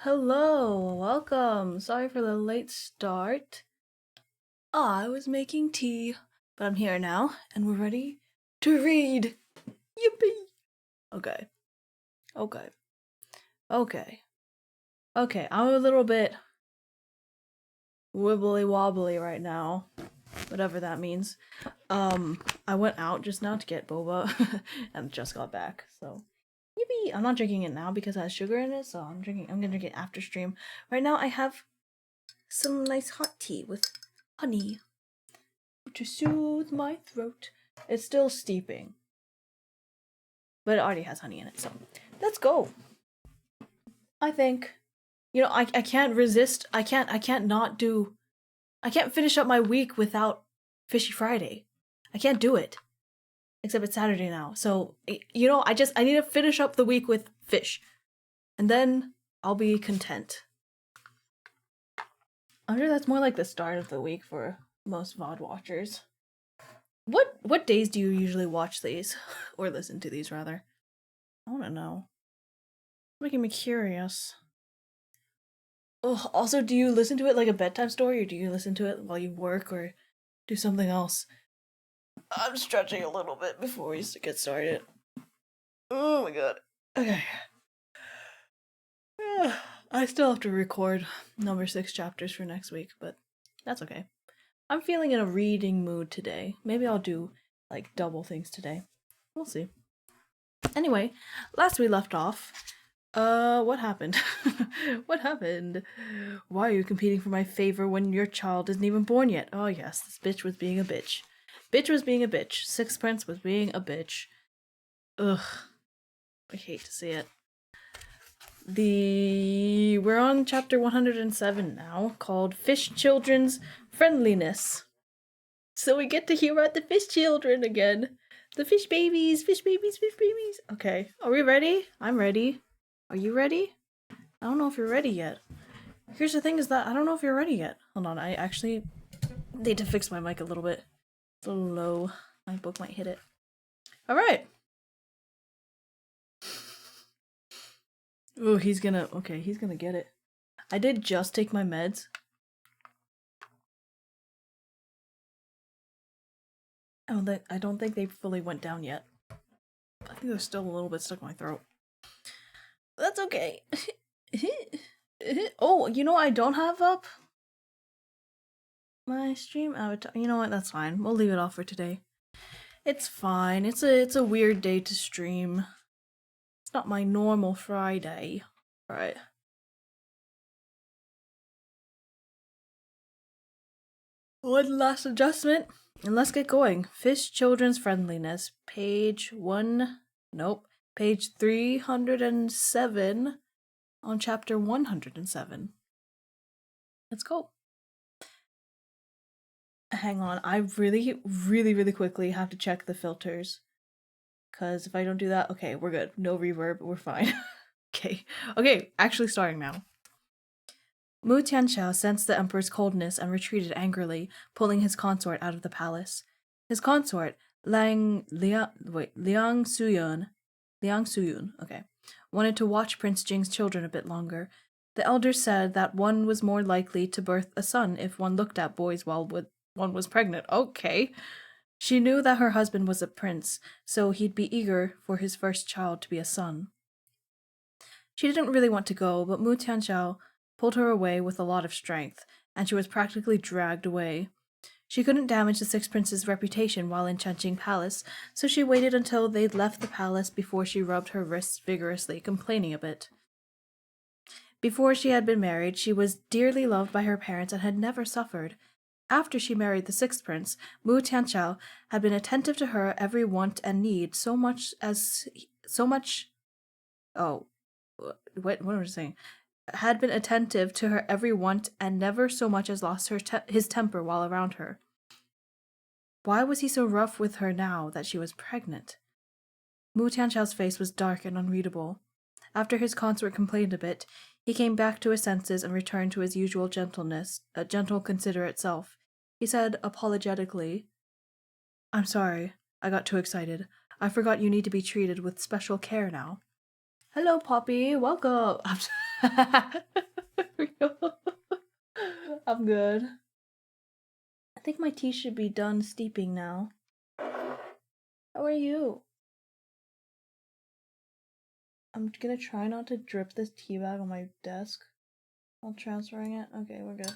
Hello, welcome. Sorry for the late start. I was making tea, but I'm here now, and we're ready to read. Yippee! Okay. Okay. Okay. Okay, I'm a little bit wibbly wobbly right now. Whatever that means. I went out just now to get boba and just got back, so yippee! I'm not drinking it now because it has sugar in it, so I'm gonna drink it after stream. Right now I have some nice hot tea with honey to soothe my throat. It's still steeping, but it already has honey in it, so let's go. I think, I can't resist. I can't not do. I can't finish up my week without Fishy Friday. I can't do it. Except it's Saturday now, so I need to finish up the week with fish, and then I'll be content. I'm sure that's more like the start of the week for most VOD watchers. What days do you usually watch these? Or listen to these, rather? I wanna know. It's making me curious. Oh, also, do you listen to it like a bedtime story, or do you listen to it while you work, or do something else? I'm stretching a little bit before we get started. Oh my god. Okay. I still have to record number 6 chapters for next week, but that's okay. I'm feeling in a reading mood today. Maybe I'll do, like, double things today. We'll see. Anyway, last we left off, what happened? What happened? Why are you competing for my favor when your child isn't even born yet? Oh yes, this bitch was being a bitch. Bitch was being a bitch. Sixth Prince was being a bitch. Ugh. I hate to see it. We're on chapter 107 now, called Fish Children's Friendliness. So we get to hear about the fish children again. The fish babies, fish babies, fish babies. Okay, are we ready? I'm ready. Are you ready? I don't know if you're ready yet. Here's the thing is that I don't know if you're ready yet. Hold on, I actually need to fix my mic a little bit. It's a little low. My book might hit it. Alright. Oh, he's gonna get it. I did just take my meds. I don't think they fully went down yet. I think they're still a little bit stuck in my throat. That's okay. Oh, you know what I don't have up? My stream avatar. You know what? That's fine. We'll leave it off for today. It's fine. It's a weird day to stream. It's not my normal Friday. Alright. One last adjustment, and let's get going. Fish Children's Friendliness, page 307 on chapter 107. Let's go. Hang on, I really quickly have to check the filters. Because if I don't do that, okay, we're good. No reverb, we're fine. Okay, actually starting now. Mu Tianxiao sensed the emperor's coldness and retreated angrily, pulling his consort out of the palace. His consort, Liang Suyun, okay, wanted to watch Prince Jing's children a bit longer. The elders said that one was more likely to birth a son if one looked at boys while one was pregnant. Okay. She knew that her husband was a prince, so he'd be eager for his first child to be a son. She didn't really want to go, but Mu Tianxiao pulled her away with a lot of strength, and she was practically dragged away. She couldn't damage the Sixth Prince's reputation while in Chengqing Palace, so she waited until they'd left the palace before she rubbed her wrists vigorously, complaining a bit. Before she had been married, she was dearly loved by her parents and had never suffered. After she married the Sixth Prince, Mu Tianxiao had been attentive to her every want and need, what was I saying? Had been attentive to her every want and never so much as lost his temper while around her. Why was he so rough with her now that she was pregnant? Mu Tianxiao's face was dark and unreadable. After his consort complained a bit, he came back to his senses and returned to his usual gentleness, a gentle, considerate self. He said apologetically, "I'm sorry. I got too excited. I forgot you need to be treated with special care now." Hello, Poppy. Welcome. I'm good. I think my tea should be done steeping now. How are you? I'm gonna try not to drip this tea bag on my desk while transferring it. Okay, we're good.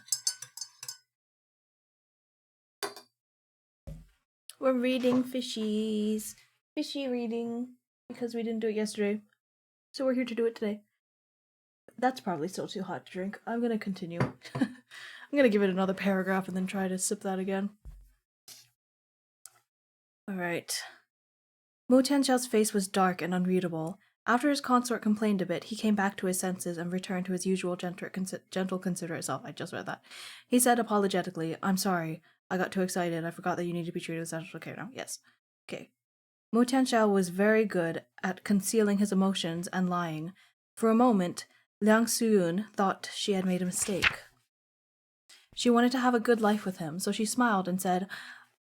We're reading fishies. Fishy reading. Because we didn't do it yesterday. So we're here to do it today. That's probably still too hot to drink. I'm gonna continue. I'm gonna give it another paragraph and then try to sip that again. Alright. Mu Tianxiao's face was dark and unreadable. After his consort complained a bit, he came back to his senses and returned to his usual gentle, considerate self. I just read that. He said apologetically, "I'm sorry. I got too excited. I forgot that you need to be treated with special care now." Yes. Okay. Mu Tianxiao was very good at concealing his emotions and lying. For a moment, Liang Suyun thought she had made a mistake. She wanted to have a good life with him, so she smiled and said,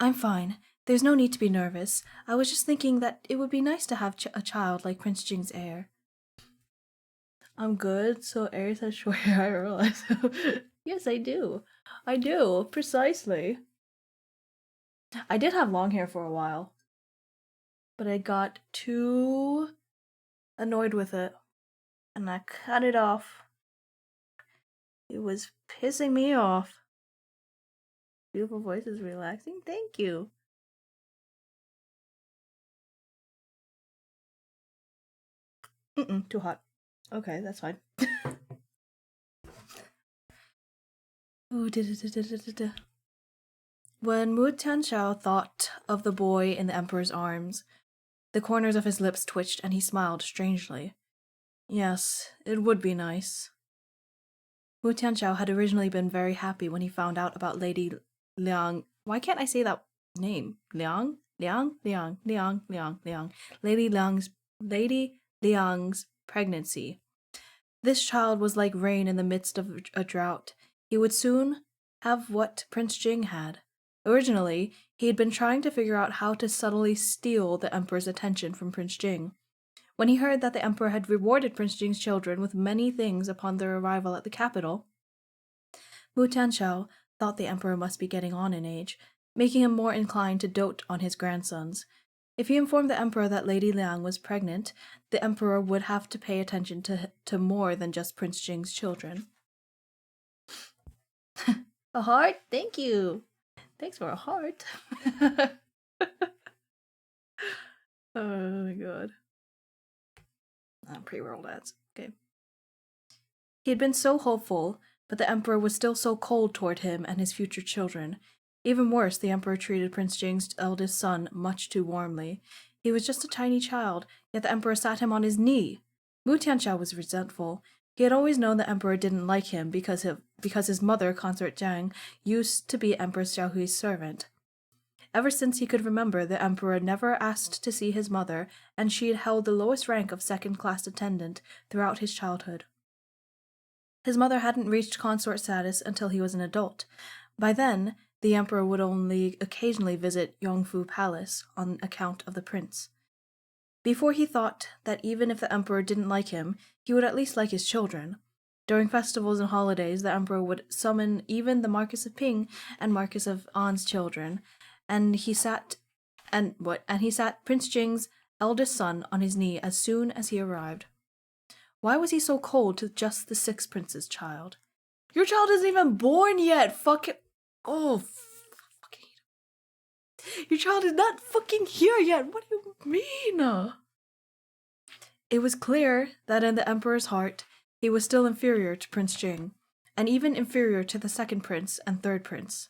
"I'm fine. There's no need to be nervous. I was just thinking that it would be nice to have a child like Prince Jing's heir." I'm good, so Aries has short hair, I realize. Yes, I do. I do, precisely. I did have long hair for a while, but I got too annoyed with it, and I cut it off. It was pissing me off. Beautiful voice is relaxing. Thank you. Too hot. Okay, that's fine. Ooh, When Mu Tianxiao thought of the boy in the emperor's arms, the corners of his lips twitched and he smiled strangely. Yes, it would be nice. Mu Tianxiao had originally been very happy when he found out about Lady Liang. Why can't I say that name? Liang? Liang. Lady Liang's pregnancy. This child was like rain in the midst of a drought. He would soon have what Prince Jing had. Originally, he had been trying to figure out how to subtly steal the emperor's attention from Prince Jing. When he heard that the emperor had rewarded Prince Jing's children with many things upon their arrival at the capital, Mu Tianxiao thought the emperor must be getting on in age, making him more inclined to dote on his grandsons. If he informed the emperor that Lady Liang was pregnant, the emperor would have to pay attention to more than just Prince Jing's children. A heart? Thank you. Thanks for a heart. Oh my god. Pre-rolled ads. Okay. He had been so hopeful, but the emperor was still so cold toward him and his future children. Even worse, the emperor treated Prince Jing's eldest son much too warmly. He was just a tiny child, yet the emperor sat him on his knee. Mu Tianxiao was resentful. He had always known the emperor didn't like him because his mother, Consort Jiang, used to be Empress Xiaohui's servant. Ever since he could remember, the emperor never asked to see his mother, and she had held the lowest rank of second-class attendant throughout his childhood. His mother hadn't reached consort status until he was an adult. By then, the emperor would only occasionally visit Yongfu Palace on account of the prince. Before he thought that even if the emperor didn't like him, he would at least like his children. During festivals and holidays, the emperor would summon even the Marquis of Ping and Marquis of An's children, and he sat Prince Jing's eldest son on his knee as soon as he arrived. Why was he so cold to just the sixth prince's child? Your child isn't even born yet! Fuck it. Oh, fucking hate him. Your child is not fucking here yet! What do you mean? It was clear that in the emperor's heart, he was still inferior to Prince Jing, and even inferior to the second prince and third prince.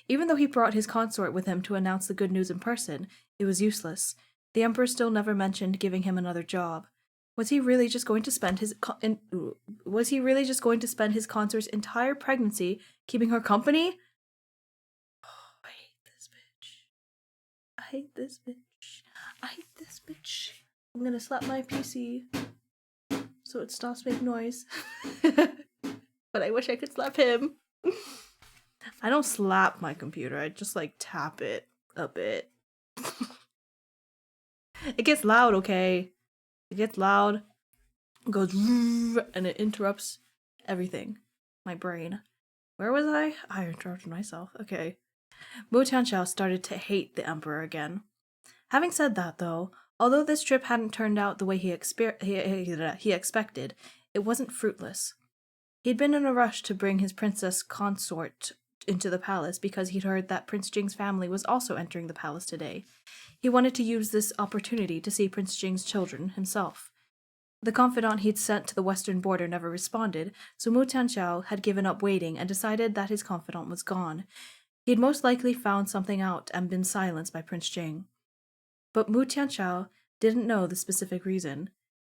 Even though he brought his consort with him to announce the good news in person, it was useless. The emperor still never mentioned giving him another job. Was he really just going to spend his consort's entire pregnancy keeping her company? Oh, I hate this bitch. I hate this bitch. I hate this bitch. I'm gonna slap my PC so it stops making noise. But I wish I could slap him. I don't slap my computer, I just like tap it a bit. It gets loud, okay? It gets loud. goes and it interrupts everything. My brain. Where was I? I interrupted myself. Okay. Mu Tianxiao started to hate the emperor again. Having said that, though, although this trip hadn't turned out the way he expected, it wasn't fruitless. He'd been in a rush to bring his princess consort into the palace because he'd heard that Prince Jing's family was also entering the palace today. He wanted to use this opportunity to see Prince Jing's children himself. The confidant he'd sent to the western border never responded, so Mu Tianxiao had given up waiting and decided that his confidant was gone. He'd most likely found something out and been silenced by Prince Jing. But Mu Tianxiao didn't know the specific reason.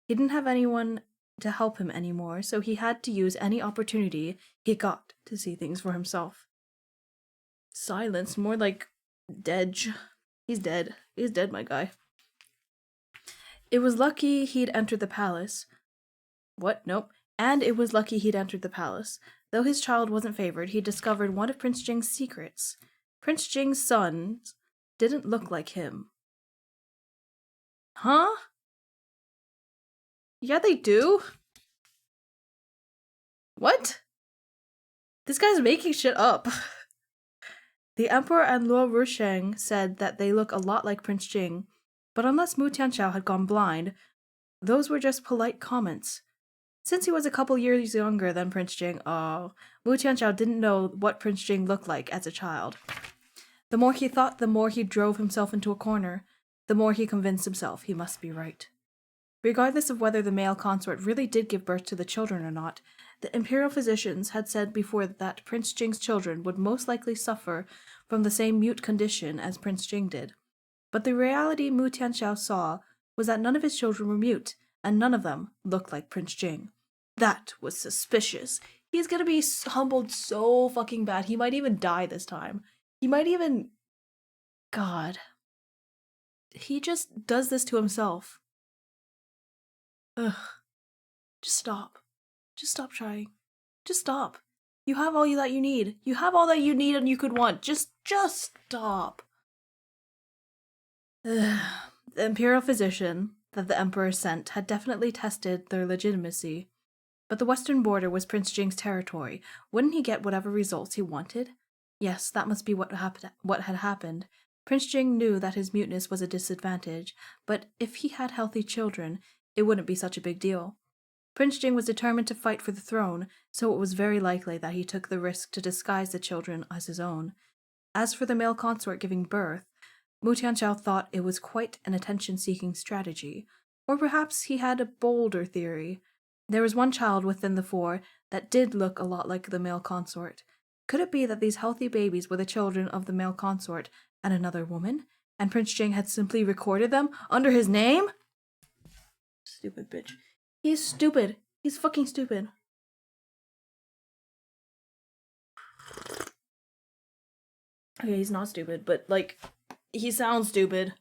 He didn't have anyone to help him anymore, so he had to use any opportunity he got to see things for himself. Silence, more like dead. He's dead. He's dead, my guy. It was lucky he'd entered the palace. What? Nope. And it was lucky he'd entered the palace. Though his child wasn't favored, he discovered one of Prince Jing's secrets. Prince Jing's sons didn't look like him. Huh? Yeah, they do. What? This guy's making shit up. The Emperor and Luo Rusheng said that they look a lot like Prince Jing, but unless Mu Tianxiao had gone blind, those were just polite comments. Since he was a couple years younger than Prince Jing, Mu Tianxiao didn't know what Prince Jing looked like as a child. The more he thought, the more he drove himself into a corner, the more he convinced himself he must be right. Regardless of whether the male consort really did give birth to the children or not, the imperial physicians had said before that Prince Jing's children would most likely suffer from the same mute condition as Prince Jing did. But the reality Mu Tianxiao saw was that none of his children were mute, and none of them looked like Prince Jing. That was suspicious. He's gonna be humbled so fucking bad. He might even die this time. He might even... God. He just does this to himself. Ugh. Just stop. Just stop trying. Just stop. You have all that you need. You have all that you need and you could want. Just stop. Ugh. The imperial physician that the emperor sent had definitely tested their legitimacy. But the western border was Prince Jing's territory. Wouldn't he get whatever results he wanted? Yes, that must be what had happened. Prince Jing knew that his muteness was a disadvantage, but if he had healthy children, it wouldn't be such a big deal. Prince Jing was determined to fight for the throne, so it was very likely that he took the risk to disguise the children as his own. As for the male consort giving birth, Mu Tianxiao thought it was quite an attention-seeking strategy. Or perhaps he had a bolder theory. There was one child within the four that did look a lot like the male consort. Could it be that these healthy babies were the children of the male consort and another woman, and Prince Jing had simply recorded them under his name? Stupid bitch. He's stupid. He's fucking stupid. Okay, he's not stupid, but, like, he sounds stupid.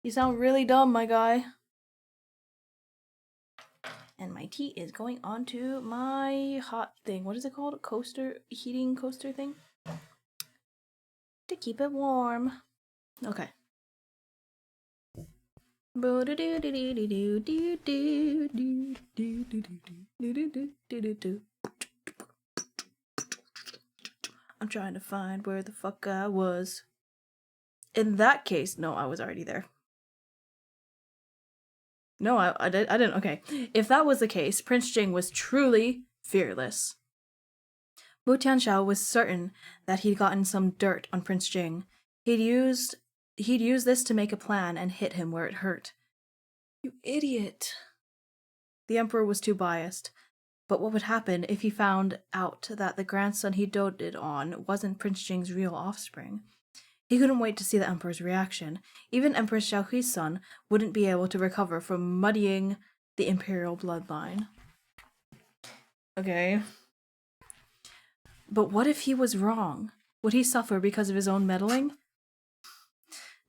You sound really dumb, my guy. And my tea is going onto my hot thing. What is it called? A coaster? Heating coaster thing? To keep it warm. Okay. I'm trying to find where the fuck I was. In that case, no, I was already there. No, I didn't. Okay. If that was the case, Prince Jing was truly fearless. Mu Tianxiao was certain that he'd gotten some dirt on Prince Jing. He'd used this to make a plan and hit him where it hurt. You idiot. The emperor was too biased. But what would happen if he found out that the grandson he doted on wasn't Prince Jing's real offspring? He couldn't wait to see the emperor's reaction. Even Empress Xiaohui's son wouldn't be able to recover from muddying the imperial bloodline. Okay. But what if he was wrong? Would he suffer because of his own meddling?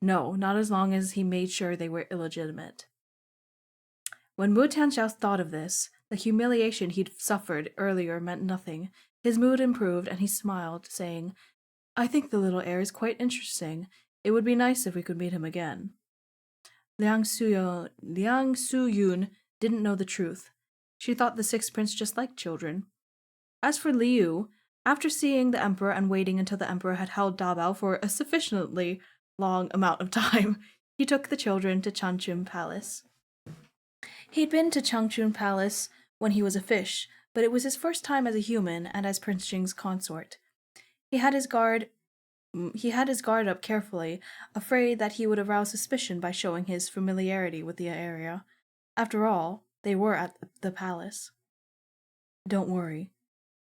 No, not as long as he made sure they were illegitimate. When Mu Tianxiao thought of this, the humiliation he'd suffered earlier meant nothing. His mood improved and he smiled, saying, I think the little heir is quite interesting. It would be nice if we could meet him again. Liang Suyun didn't know the truth. She thought the sixth prince just liked children. As for Liu, after seeing the emperor and waiting until the emperor had held Dabao for a sufficiently long amount of time, he took the children to Changchun Palace. He'd been to Changchun Palace when he was a fish, but it was his first time as a human and as Prince Jing's consort. He had his guard up carefully, afraid that he would arouse suspicion by showing his familiarity with the area. After all, they were at the palace. Don't worry.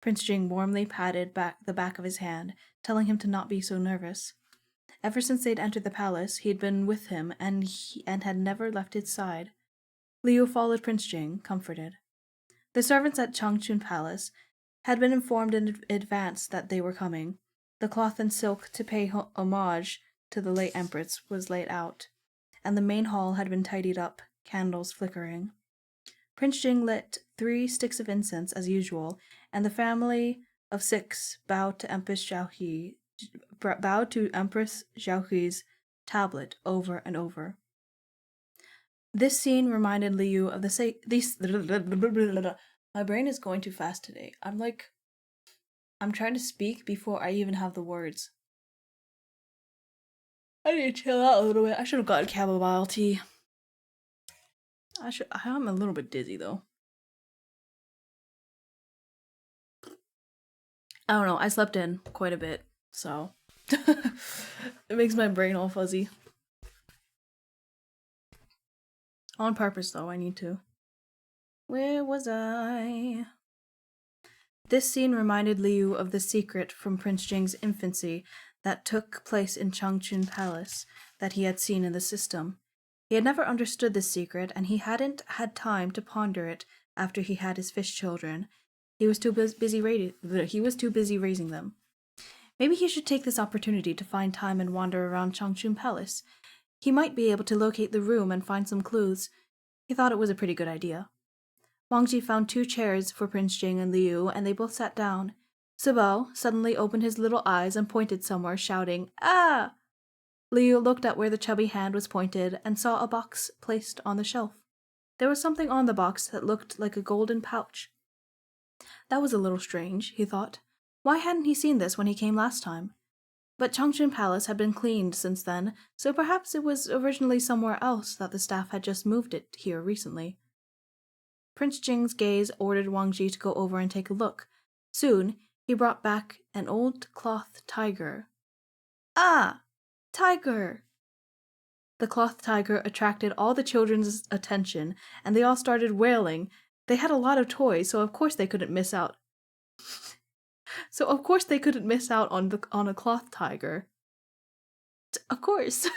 Prince Jing warmly patted the back of his hand, telling him to not be so nervous. Ever since they'd entered the palace, he'd been with him and had never left his side. Liu followed Prince Jing, comforted. The servants at Changchun Palace had been informed in advance that they were coming. The cloth and silk to pay homage to the late empress was laid out, and the main hall had been tidied up, candles flickering. Prince Jing lit 3 sticks of incense as usual, and the family of 6 bowed to Empress Xiaohui's tablet over and over. This scene reminded Liu of my brain is going too fast today. I'm trying to speak before I even have the words. I need to chill out a little bit. I should have gotten chamomile tea. I'm a little bit dizzy though. I don't know, I slept in quite a bit, so it makes my brain all fuzzy. On purpose though, I need to. Where was I? This scene reminded Liu of the secret from Prince Jing's infancy that took place in Changchun Palace that he had seen in the system. He had never understood this secret, and he hadn't had time to ponder it after he had his fish children. He was too busy raising them. Maybe he should take this opportunity to find time and wander around Changchun Palace. He might be able to locate the room and find some clues. He thought it was a pretty good idea. Wang Ji found 2 chairs for Prince Jing and Liu, and they both sat down. Sibao suddenly opened his little eyes and pointed somewhere, shouting, "Ah!" Liu looked at where the chubby hand was pointed and saw a box placed on the shelf. There was something on the box that looked like a golden pouch. That was a little strange, he thought. Why hadn't he seen this when he came last time? But Changchun Palace had been cleaned since then, so perhaps it was originally somewhere else that the staff had just moved it here recently. Prince Jing's gaze ordered Wang Ji to go over and take a look. Soon, he brought back an old cloth tiger. Ah! Tiger! The cloth tiger attracted all the children's attention, and they all started wailing. They had a lot of toys, so of course they couldn't miss out. On a cloth tiger. Of course.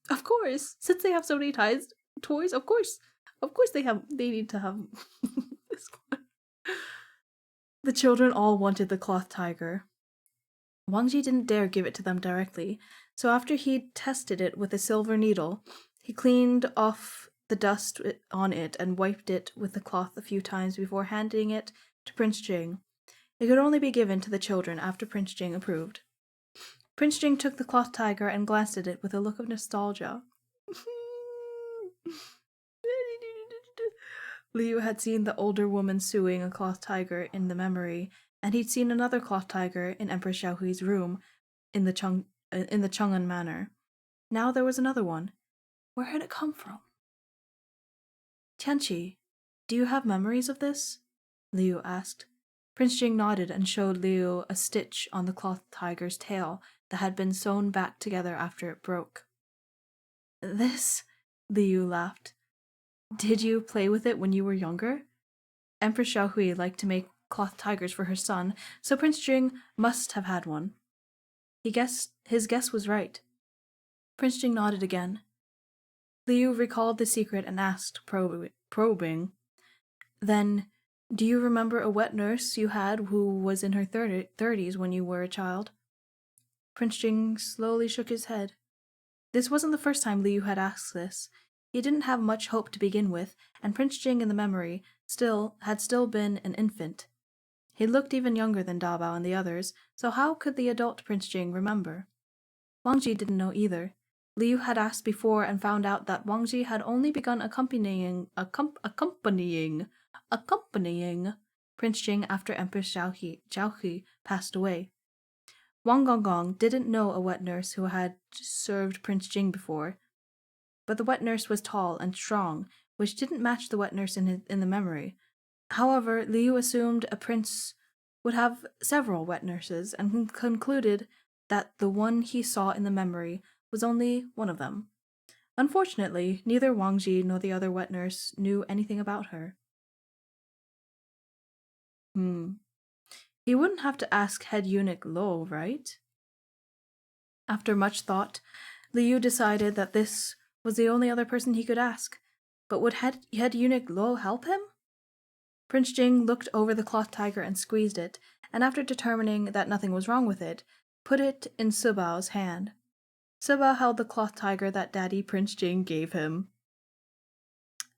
Of course. Since they have so many toys, of course they need to have this one. The children all wanted the cloth tiger. Wang Ji didn't dare give it to them directly, so after he'd tested it with a silver needle, he cleaned off the dust on it and wiped it with the cloth a few times before handing it to Prince Jing. It could only be given to the children after Prince Jing approved. Prince Jing took the cloth tiger and glanced at it with a look of nostalgia. Liu had seen the older woman sewing a cloth tiger in the memory, and he'd seen another cloth tiger in Empress Xiaohui's room in the Chang'an Manor. Now there was another one. Where had it come from? Tianqi, do you have memories of this? Liu asked. Prince Jing nodded and showed Liu a stitch on the cloth tiger's tail that had been sewn back together after it broke. This? Liu laughed. Did you play with it when you were younger? Empress Xiaohui liked to make cloth tigers for her son, so Prince Jing must have had one. His guess was right. Prince Jing nodded again. Liu recalled the secret and asked, probing, Then, do you remember a wet nurse you had who was in her 30s when you were a child? Prince Jing slowly shook his head. This wasn't the first time Liu had asked this. He didn't have much hope to begin with, and Prince Jing in the memory had still been an infant. He looked even younger than Dabao and the others, so how could the adult Prince Jing remember? Wang Ji didn't know either. Liu had asked before and found out that Wang Ji had only begun accompanying accompanying Prince Jing after Empress Zhao passed away. Wang Gonggong didn't know a wet nurse who had served Prince Jing before, but the wet nurse was tall and strong, which didn't match the wet nurse in the memory. However, Liu assumed a prince would have several wet nurses and concluded that the one he saw in the memory was only one of them. Unfortunately, neither Wang Ji nor the other wet nurse knew anything about her. He wouldn't have to ask head eunuch Lo, right? After much thought, Liu decided that this was the only other person he could ask. But would head eunuch Lo help him? Prince Jing looked over the cloth tiger and squeezed it, and after determining that nothing was wrong with it, put it in Subao's hand. Subao held the cloth tiger that Daddy Prince Jing gave him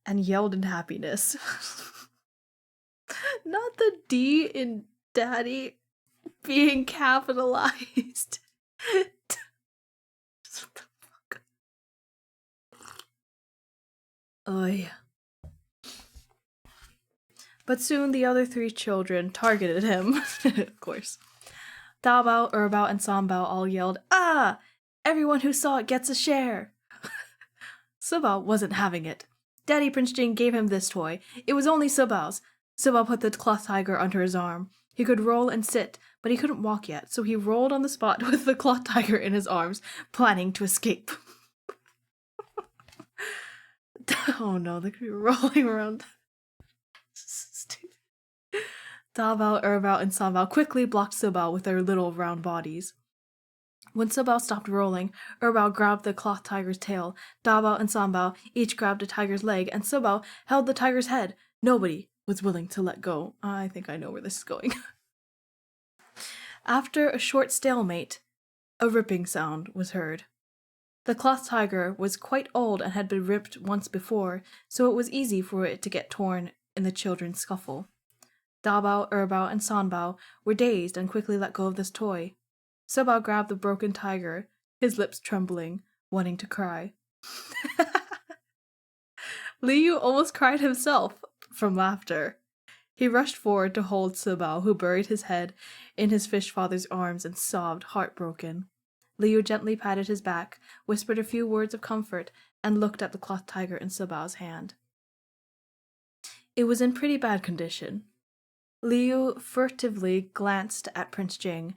and yelled in happiness. Not the D in Daddy being capitalized. What the fuck? Oy. But soon the other three children targeted him, of course. Daobao, Erbao, and Sanbao all yelled, "Ah! Everyone who saw it gets a share!" Subao wasn't having it. Daddy Prince Jing gave him this toy. It was only Subao's. Subao put the cloth tiger under his arm. He could roll and sit, but he couldn't walk yet, so he rolled on the spot with the cloth tiger in his arms, planning to escape. Oh no, they could be rolling around. Stupid. Dabao, Erbao, and Sanbao quickly blocked Subao with their little round bodies. When Subao stopped rolling, Erbao grabbed the cloth tiger's tail. Dabao and Sanbao each grabbed a tiger's leg, and Subao held the tiger's head. Nobody was willing to let go. I think I know where this is going. After a short stalemate, a ripping sound was heard. The cloth tiger was quite old and had been ripped once before, so it was easy for it to get torn in the children's scuffle. Dabao, Erbao, and Sanbao were dazed and quickly let go of this toy. Subao grabbed the broken tiger, his lips trembling, wanting to cry. Liu almost cried himself from laughter. He rushed forward to hold Subao, who buried his head in his fish father's arms and sobbed, heartbroken. Liu gently patted his back, whispered a few words of comfort, and looked at the cloth tiger in Subao's hand. It was in pretty bad condition. Liu furtively glanced at Prince Jing.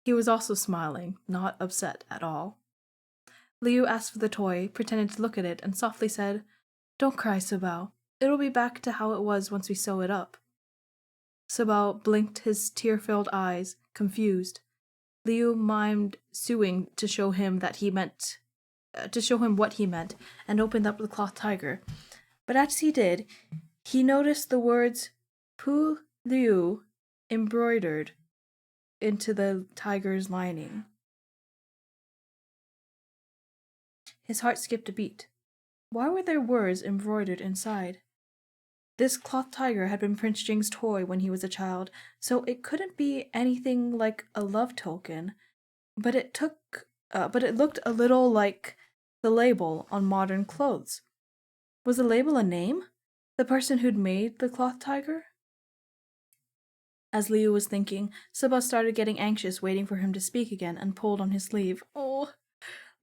He was also smiling, not upset at all. Liu asked for the toy, pretended to look at it, and softly said, "Don't cry, Subao. It'll be back to how it was once we sew it up." Subao blinked his tear-filled eyes, confused. Liu mimed suing to show him what he meant, and opened up the cloth tiger. But as he did, he noticed the words "Pu Liu" embroidered into the tiger's lining. His heart skipped a beat. Why were there words embroidered inside? This cloth tiger had been Prince Jing's toy when he was a child, so it couldn't be anything like a love token. But it looked a little like the label on modern clothes. Was the label a name? The person who'd made the cloth tiger? As Liu was thinking, Subao started getting anxious, waiting for him to speak again, and pulled on his sleeve. Oh!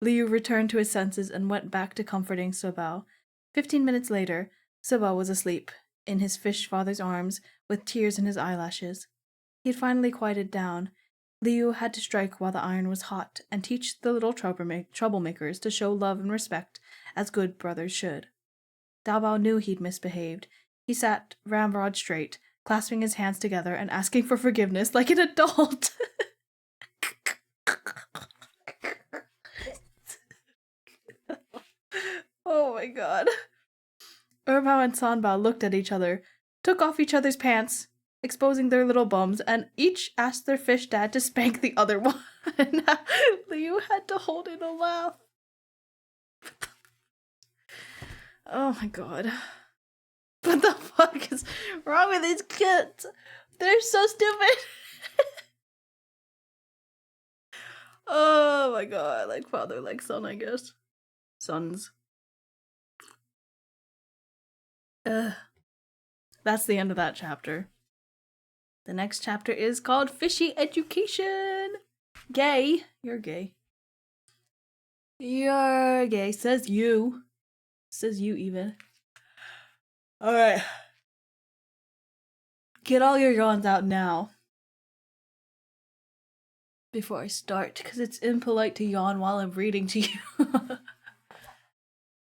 Liu returned to his senses and went back to comforting Subao. 15 minutes later, Subao was asleep, in his fish father's arms, with tears in his eyelashes. He had finally quieted down. Liu had to strike while the iron was hot, and teach the little troublemakers to show love and respect, as good brothers should. Daobao knew he'd misbehaved. He sat ramrod straight, clasping his hands together and asking for forgiveness like an adult. Oh my god. Erbao and Sanbao looked at each other, took off each other's pants, exposing their little bums, and each asked their fish dad to spank the other one. Liu had to hold in a laugh. Oh my god. What the fuck is wrong with these kids? They're so stupid. Oh my god, like father, like son, I guess. Sons. That's the end of that chapter. The next chapter is called Fishy Education. Gay. You're gay. You're gay. Says you. Says you even. Alright. Get all your yawns out now. Before I start, because it's impolite to yawn while I'm reading to you.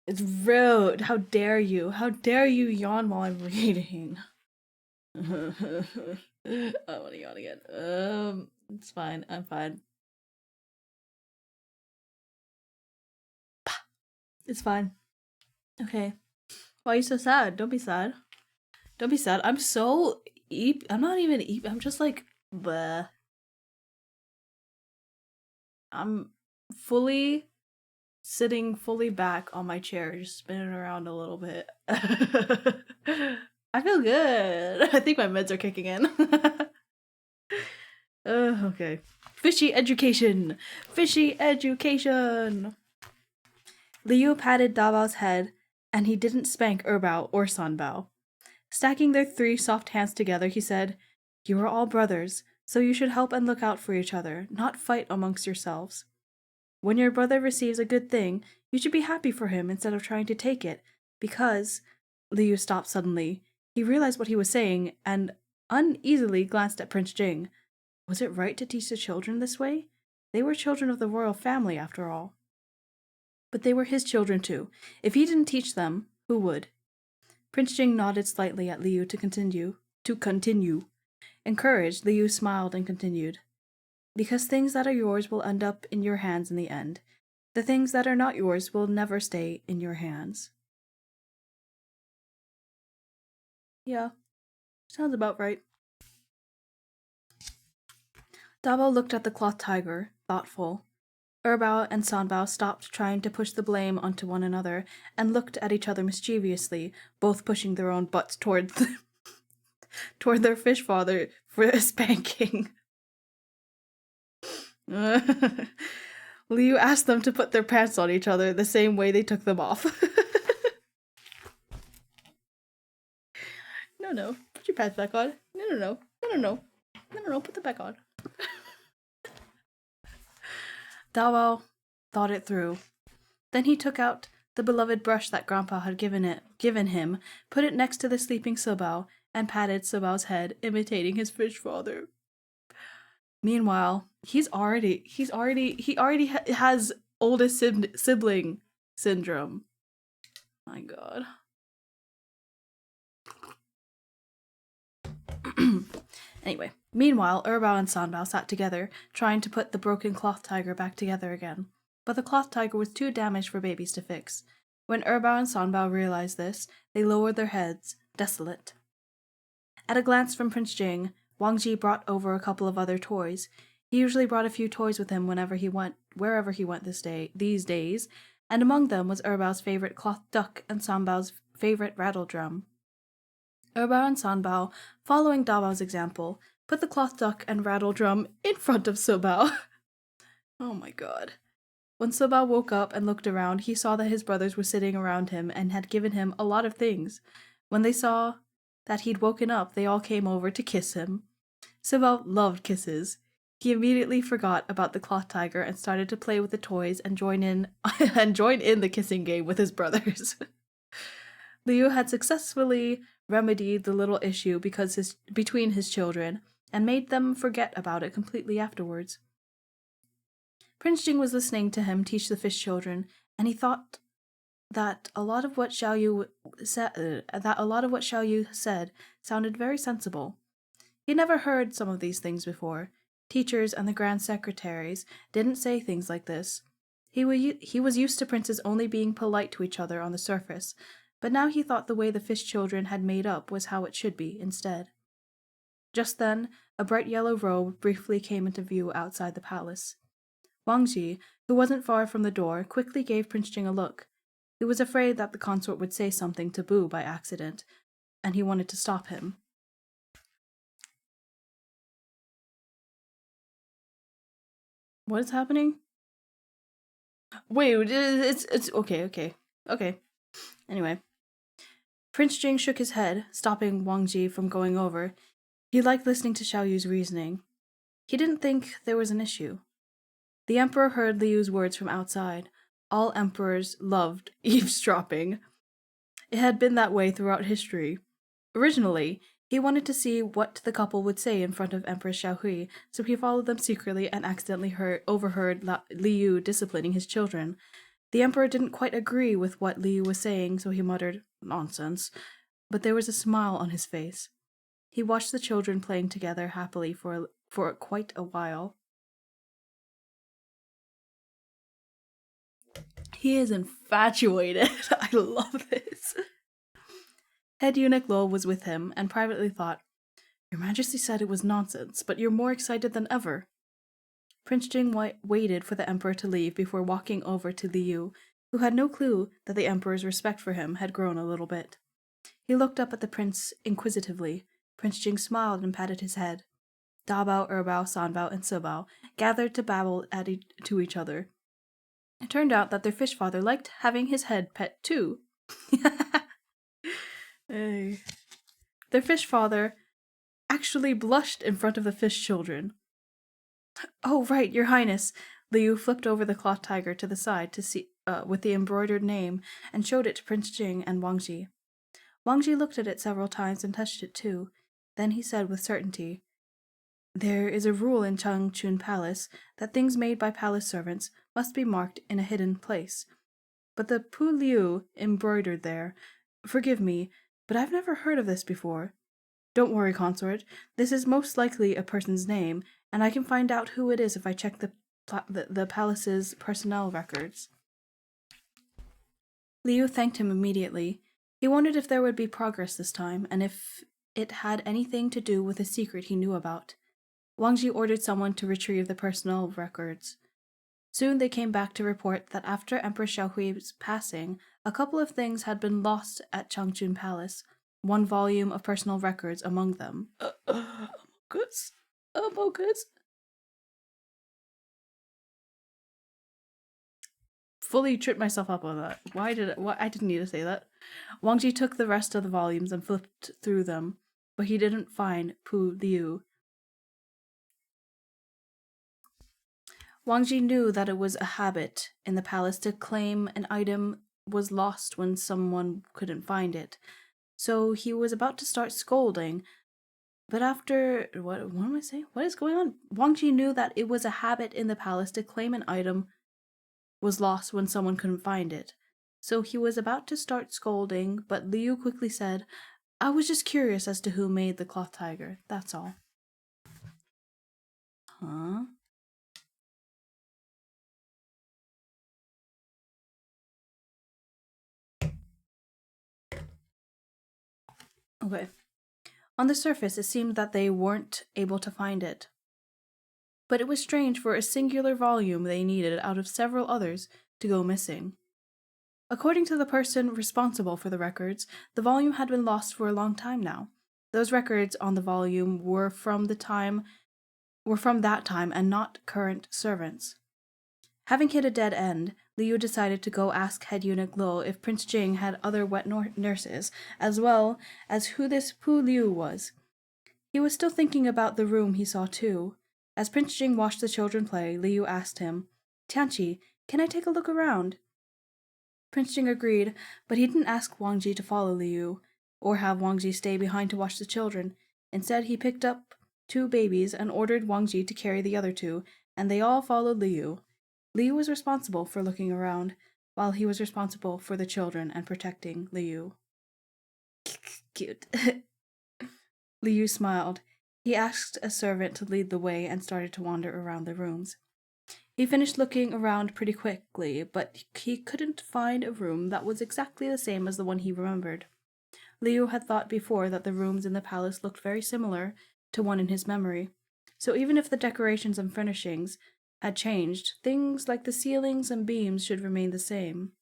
It's rude. How dare you? How dare you yawn while I'm reading? I want to yawn again. It's fine. I'm fine. It's fine. Okay. Why are you so sad? Don't be sad. Don't be sad. I'm so I'm not even I'm just like bleh. I'm fully sitting fully back on my chair, just spinning around a little bit. I feel good. I think my meds are kicking in. Okay. Fishy education. Fishy education. Liu patted Dabao's head, and he didn't spank Erbao or Sanbao. Stacking their 3 soft hands together, he said, "You are all brothers, so you should help and look out for each other, not fight amongst yourselves. When your brother receives a good thing, you should be happy for him instead of trying to take it, because—" Liu stopped suddenly. He realized what he was saying, and uneasily glanced at Prince Jing. Was it right to teach the children this way? They were children of the royal family, after all. But they were his children too. If he didn't teach them, who would? Prince Jing nodded slightly at Liu to continue. Encouraged, Liu smiled and continued. Because things that are yours will end up in your hands in the end. The things that are not yours will never stay in your hands. Yeah, sounds about right. Dabo looked at the cloth tiger, thoughtful. Erbao and Sanbao stopped trying to push the blame onto one another and looked at each other mischievously, both pushing their own butts toward their fish father for a spanking. Liu asked them to put their pants on each other the same way they took them off. No. Put your pants back on. No. Put them back on. Dawao thought it through. Then he took out the beloved brush that Grandpa had given him, put it next to the sleeping Sobao, and patted Sobao's head, imitating his fish father. Meanwhile, he already has oldest sibling syndrome. My God. Anyway, meanwhile, Erbao and Sanbao sat together, trying to put the broken cloth tiger back together again. But the cloth tiger was too damaged for babies to fix. When Erbao and Sanbao realized this, they lowered their heads, desolate. At a glance from Prince Jing, Wang Ji brought over a couple of other toys. He usually brought a few toys with him wherever he went these days, and among them was Erbao's favorite cloth duck and Sanbao's favorite rattle drum. Erbao and Sanbao, following Dabao's example, put the cloth duck and rattle drum in front of Sobao. Oh my God. When Sobao woke up and looked around, he saw that his brothers were sitting around him and had given him a lot of things. When they saw that he'd woken up, they all came over to kiss him. Sobao loved kisses. He immediately forgot about the cloth tiger and started to play with the toys and join in the kissing game with his brothers. Liu had successfully remedied the little issue between his children and made them forget about it completely afterwards. Prince Jing was listening to him teach the fish children, and he thought that a lot of what Xiao Yu said sounded very sensible. He never heard some of these things before. Teachers and the grand secretaries didn't say things like this. He was used to princes only being polite to each other on the surface, but now he thought the way the fish children had made up was how it should be instead. Just then, a bright yellow robe briefly came into view outside the palace. Wang Ji, who wasn't far from the door, quickly gave Prince Jing a look. He was afraid that the consort would say something to Boo by accident, and he wanted to stop him. What is happening? Wait, it's okay. Anyway. Prince Jing shook his head, stopping Wang Ji from going over. He liked listening to Xiao Yu's reasoning. He didn't think there was an issue. The emperor heard Liu's words from outside. All emperors loved eavesdropping. It had been that way throughout history. Originally, he wanted to see what the couple would say in front of Empress Xiaohui, so he followed them secretly and accidentally overheard Liu disciplining his children. The emperor didn't quite agree with what Liu was saying, so he muttered, "Nonsense." But there was a smile on his face. He watched the children playing together happily for quite a while. He is infatuated. I love this. Head eunuch Luo was with him and privately thought, "Your Majesty said it was nonsense, but you're more excited than ever." Prince Jing waited for the emperor to leave before walking over to Liu, who had no clue that the emperor's respect for him had grown a little bit. He looked up at the prince inquisitively. Prince Jing smiled and patted his head. Dabao, Erbao, Sanbao, and Sibao gathered to babble to each other. It turned out that their fish father liked having his head pet too. Hey. Their fish father actually blushed in front of the fish children. "Oh, right, Your Highness." Liu flipped over the cloth tiger to the side to see with the embroidered name and showed it to Prince Jing and Wang Ji. Wang Ji looked at it several times and touched it too. Then he said with certainty, "There is a rule in Changchun Palace that things made by palace servants must be marked in a hidden place. But the Pu Liu embroidered there, forgive me, but I've never heard of this before. Don't worry, consort. This is most likely a person's name, and I can find out who it is if I check the palace's personnel records." Liu thanked him immediately. He wondered if there would be progress this time, and if it had anything to do with a secret he knew about. Wang Ji ordered someone to retrieve the personnel records. Soon they came back to report that after Empress Xiaohui's passing, a couple of things had been lost at Changchun Palace, one volume of personal records among them. Amogus? Amogus? Fully tripped myself up on that. Why I didn't need to say that. Wang Ji took the rest of the volumes and flipped through them, but he didn't find Pu Liu. Wang Ji knew that it was a habit in the palace to claim an item was lost when someone couldn't find it. So he was about to start scolding, but after what am I saying? What is going on? Wang Ji knew that it was a habit in the palace to claim an item was lost when someone couldn't find it. So he was about to start scolding, but Liu quickly said, "I was just curious as to who made the cloth tiger, that's all." Huh? Okay. On the surface, it seemed that they weren't able to find it. But it was strange for a singular volume they needed out of several others to go missing. According to the person responsible for the records, the volume had been lost for a long time now. Those records on the volume were from that time and not current servants. Having hit a dead end, Liu decided to go ask head eunuch Luo if Prince Jing had other wet nurses, as well as who this Pu Liu was. He was still thinking about the room he saw too. As Prince Jing watched the children play, Liu asked him, "Tianqi, can I take a look around?" Prince Jing agreed, but he didn't ask Wang Ji to follow Liu, or have Wang Ji stay behind to watch the children. Instead, he picked up 2 babies and ordered Wang Ji to carry the other 2, and they all followed Liu. Liu was responsible for looking around, while he was responsible for the children and protecting Liu. Cute. Liu smiled. He asked a servant to lead the way and started to wander around the rooms. He finished looking around pretty quickly, but he couldn't find a room that was exactly the same as the one he remembered. Liu had thought before that the rooms in the palace looked very similar to one in his memory, so even if the decorations and furnishings had changed, things like the ceilings and beams should remain the same.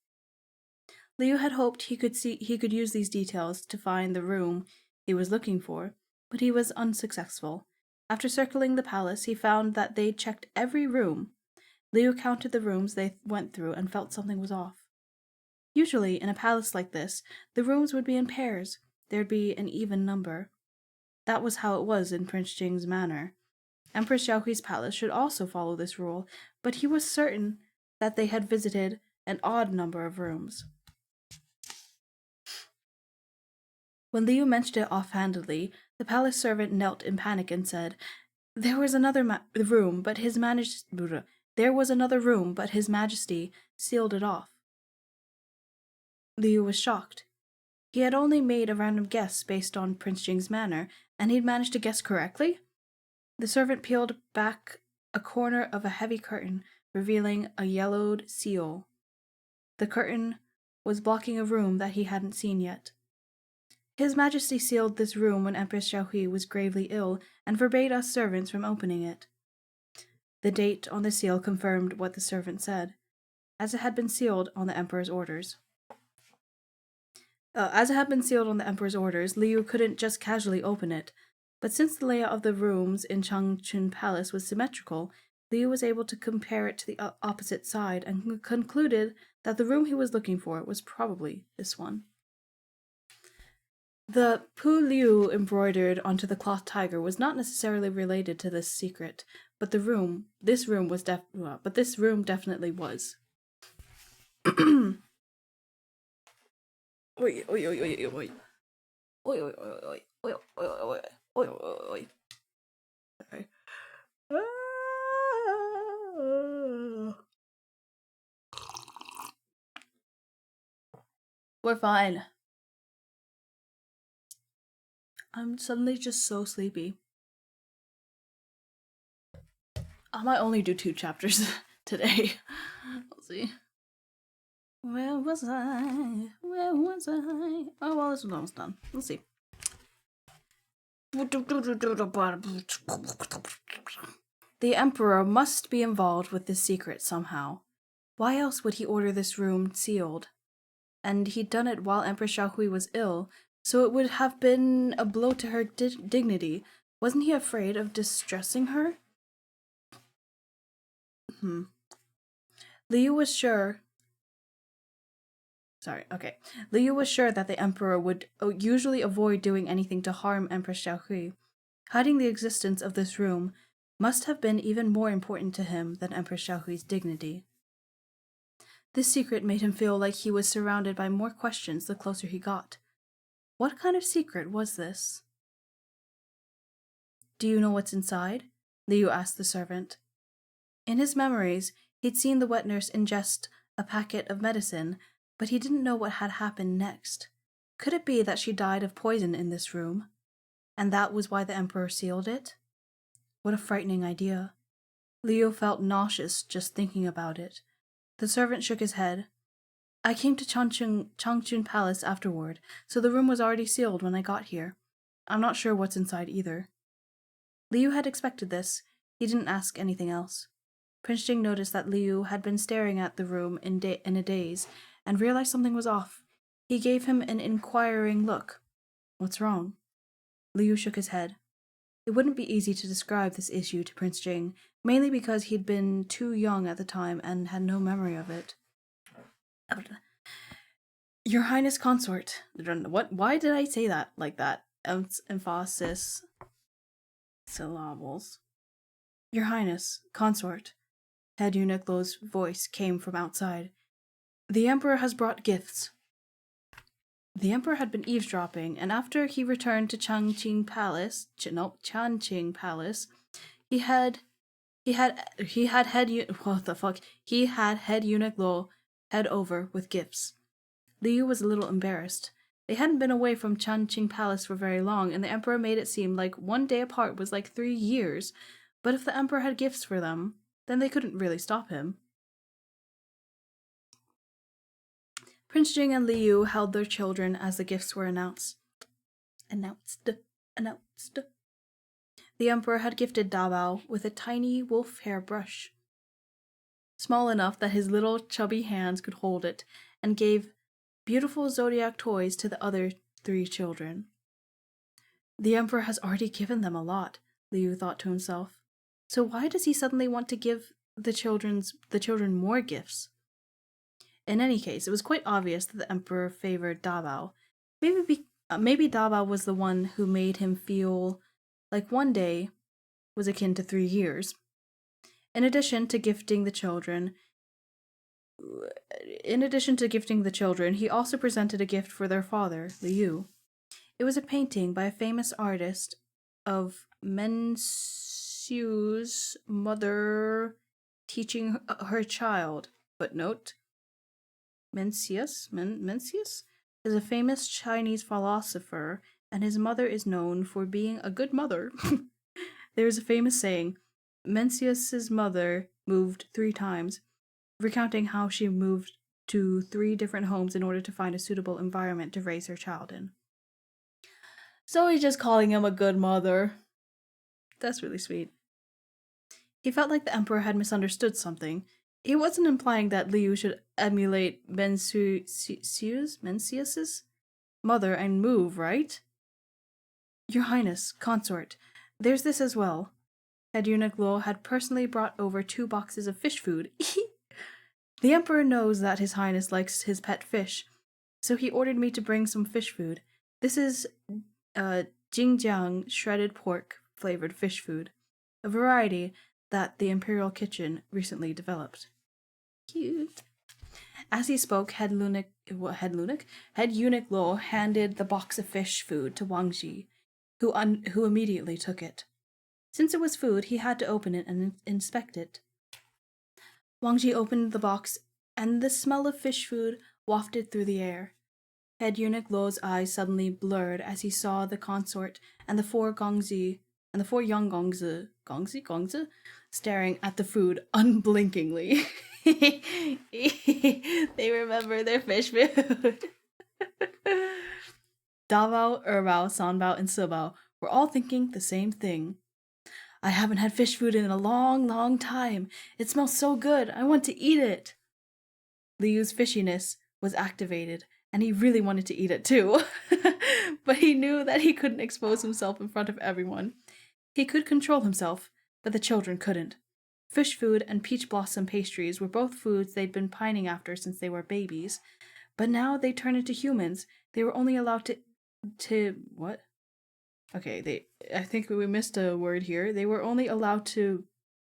Liu had hoped he could use these details to find the room he was looking for, but he was unsuccessful. After circling the palace, he found that they'd checked every room. Liu counted the rooms they went through and felt something was off. Usually, in a palace like this, the rooms would be in pairs. There'd be an even number. That was how it was in Prince Jing's manor. Empress Xiaohui's palace should also follow this rule, but he was certain that they had visited an odd number of rooms. When Liu mentioned it offhandedly, the palace servant knelt in panic and said, "There was another room, but His Majesty sealed it off." Liu was shocked. He had only made a random guess based on Prince Jing's manner, and he'd managed to guess correctly? The servant peeled back a corner of a heavy curtain, revealing a yellowed seal. The curtain was blocking a room that he hadn't seen yet. His Majesty sealed this room when Empress Xiaohui was gravely ill and forbade us servants from opening it. The date on the seal confirmed what the servant said, as it had been sealed on the Emperor's orders. Liu couldn't just casually open it, but since the layout of the rooms in Changchun Palace was symmetrical, Liu was able to compare it to the opposite side and concluded that the room he was looking for was probably this one. The Pu Liu embroidered onto the cloth tiger was not necessarily related to this secret, but this room definitely was. Oi, oi, oi, oi, oi. Oi, oi, oi, oi, oi, oi, oi, oi, oi. Okay. We're fine. I'm suddenly just so sleepy. I might only do 2 chapters today. We'll see. Where was I? Where was I? Oh, well, this one's almost done. Let's see. The Emperor must be involved with this secret somehow. Why else would he order this room sealed? And he'd done it while Empress Xiaohui was ill, so it would have been a blow to her dignity. Wasn't he afraid of distressing her? Liu was sure that the Emperor would usually avoid doing anything to harm Empress Xiaohui. Hiding the existence of this room must have been even more important to him than Empress Xiaohui's dignity. This secret made him feel like he was surrounded by more questions the closer he got. What kind of secret was this? Do you know what's inside? Liu asked the servant. In his memories, he'd seen the wet nurse ingest a packet of medicine, but he didn't know what had happened next. Could it be that she died of poison in this room? And that was why the Emperor sealed it? What a frightening idea. Liu felt nauseous just thinking about it. The servant shook his head. I came to Changchun Palace afterward, so the room was already sealed when I got here. I'm not sure what's inside either. Liu had expected this. He didn't ask anything else. Prince Jing noticed that Liu had been staring at the room in a daze and realized something was off. He gave him an inquiring look. What's wrong? Liu shook his head. It wouldn't be easy to describe this issue to Prince Jing, mainly because he'd been too young at the time and had no memory of it. Your Highness Consort. What? Why did I say that like that? Emphasis. Syllables. Your Highness Consort. Head Eunuch Lo's voice came from outside. The Emperor has brought gifts. The Emperor had been eavesdropping, and after he returned to Changqing Palace, he had head eunuch Lo head over with gifts. Liu was a little embarrassed. They hadn't been away from Changqing Palace for very long, and the Emperor made it seem like one day apart was like 3 years. But if the Emperor had gifts for them, then they couldn't really stop him. Prince Jing and Liu held their children as the gifts were announced. The Emperor had gifted Dabao with a tiny wolf hair brush, small enough that his little chubby hands could hold it, and gave beautiful zodiac toys to the other 3 children. The Emperor has already given them a lot, Liu thought to himself. So why does he suddenly want to give the children more gifts? In any case, it was quite obvious that the emperor favored Dabao. Maybe Dabao was the one who made him feel like one day was akin to 3 years. In addition to gifting the children, he also presented a gift for their father, Liu. It was a painting by a famous artist of Mensiu's mother teaching her child. Footnote: Mencius is a famous Chinese philosopher, and his mother is known for being a good mother. There is a famous saying, Mencius's mother moved 3 times, recounting how she moved to 3 different homes in order to find a suitable environment to raise her child in. So he's just calling him a good mother. That's really sweet. He felt like the emperor had misunderstood something. He wasn't implying that Liu should emulate Mencius's mother and move, right? Your Highness, consort, there's this as well. Head Eunuch Luo had personally brought over 2 boxes of fish food. The emperor knows that His Highness likes his pet fish, so he ordered me to bring some fish food. This is Jingjiang shredded pork flavored fish food, a variety that the Imperial Kitchen recently developed. Cute. As he spoke, Head Eunuch Luo handed the box of fish food to Wang Ji, who immediately took it. Since it was food, he had to open it and inspect it. Wang Ji opened the box, and the smell of fish food wafted through the air. Head Eunuch Luo's eyes suddenly blurred as he saw the consort and the 4 young Gongzi staring at the food unblinkingly. They remember their fish food. Davao, Erbao, Sanbao, and Sibao were all thinking the same thing. I haven't had fish food in a long, long time. It smells so good. I want to eat it. Liu's fishiness was activated, and he really wanted to eat it too. But he knew that he couldn't expose himself in front of everyone. He could control himself, but the children couldn't. Fish food and peach blossom pastries were both foods they'd been pining after since they were babies. But now they turned into humans. They were only allowed to what? Okay, I think we missed a word here. They were only allowed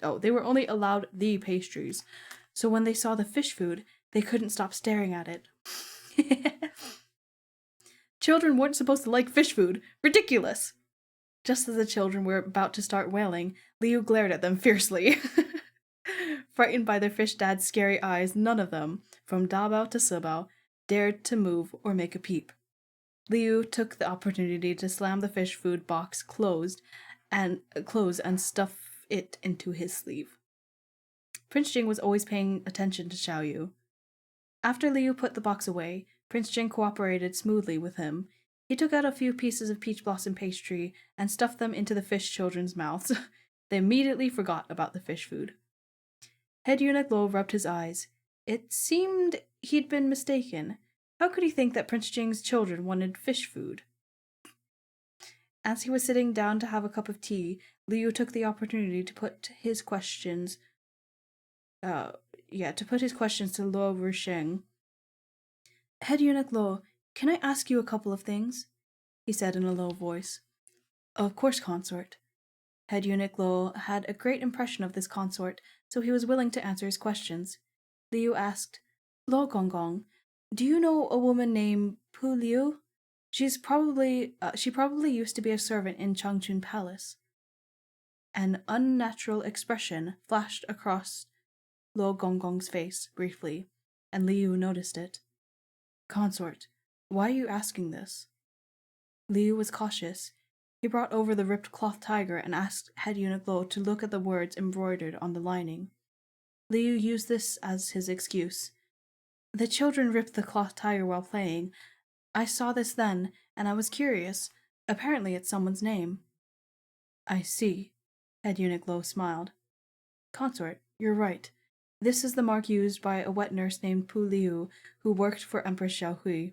the pastries. So when they saw the fish food, they couldn't stop staring at it. Children weren't supposed to like fish food. Ridiculous! Just as the children were about to start wailing, Liu glared at them fiercely. Frightened by their fish dad's scary eyes, none of them, from Dabao to Sibao, dared to move or make a peep. Liu took the opportunity to slam the fish food box close and stuff it into his sleeve. Prince Jing was always paying attention to Xiao Yu. After Liu put the box away, Prince Jing cooperated smoothly with him. He took out a few pieces of peach blossom pastry and stuffed them into the fish children's mouths. They immediately forgot about the fish food. Head Eunuch Luo rubbed his eyes. It seemed he'd been mistaken. How could he think that Prince Jing's children wanted fish food? As he was sitting down to have a cup of tea, Liu took the opportunity to put his questions to Luo Rusheng. Head Eunuch Luo, can I ask you a couple of things? He said in a low voice. Of course, consort. Head Eunuch Luo had a great impression of this consort, so he was willing to answer his questions. Liu asked, Luo Gonggong, do you know a woman named Pu Liu? She probably used to be a servant in Changchun Palace. An unnatural expression flashed across Luo Gonggong's face briefly, and Liu noticed it. Consort, why are you asking this? Liu was cautious. He brought over the ripped cloth tiger and asked Head Eunuch Luo to look at the words embroidered on the lining. Liu used this as his excuse. The children ripped the cloth tiger while playing. I saw this then, and I was curious. Apparently it's someone's name. I see. Head Eunuch Luo smiled. Consort, you're right. This is the mark used by a wet nurse named Pu Liu, who worked for Empress Xiaohui.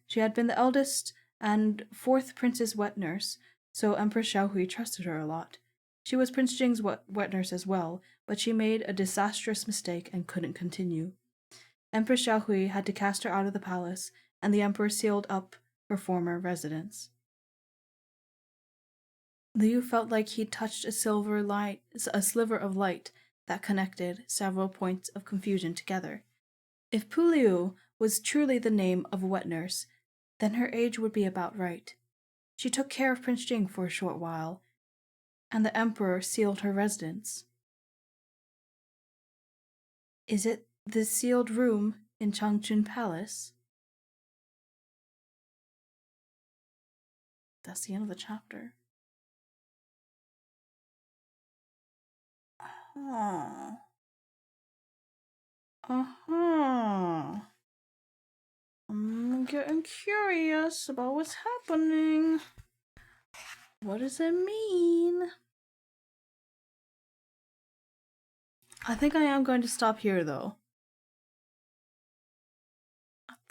She had been the eldest and 4th prince's wet nurse, so Empress Xiaohui trusted her a lot. She was Prince Jing's wet nurse as well, but she made a disastrous mistake and couldn't continue. Empress Xiaohui had to cast her out of the palace, and the emperor sealed up her former residence. Liu felt like he'd touched a sliver of light that connected several points of confusion together. If Pu Liu was truly the name of a wet nurse, then her age would be about right. She took care of Prince Jing for a short while, and the emperor sealed her residence. Is it the sealed room in Changchun Palace? That's the end of the chapter. Uh-huh. I'm getting curious about what's happening. What does it mean? I think I am going to stop here, though.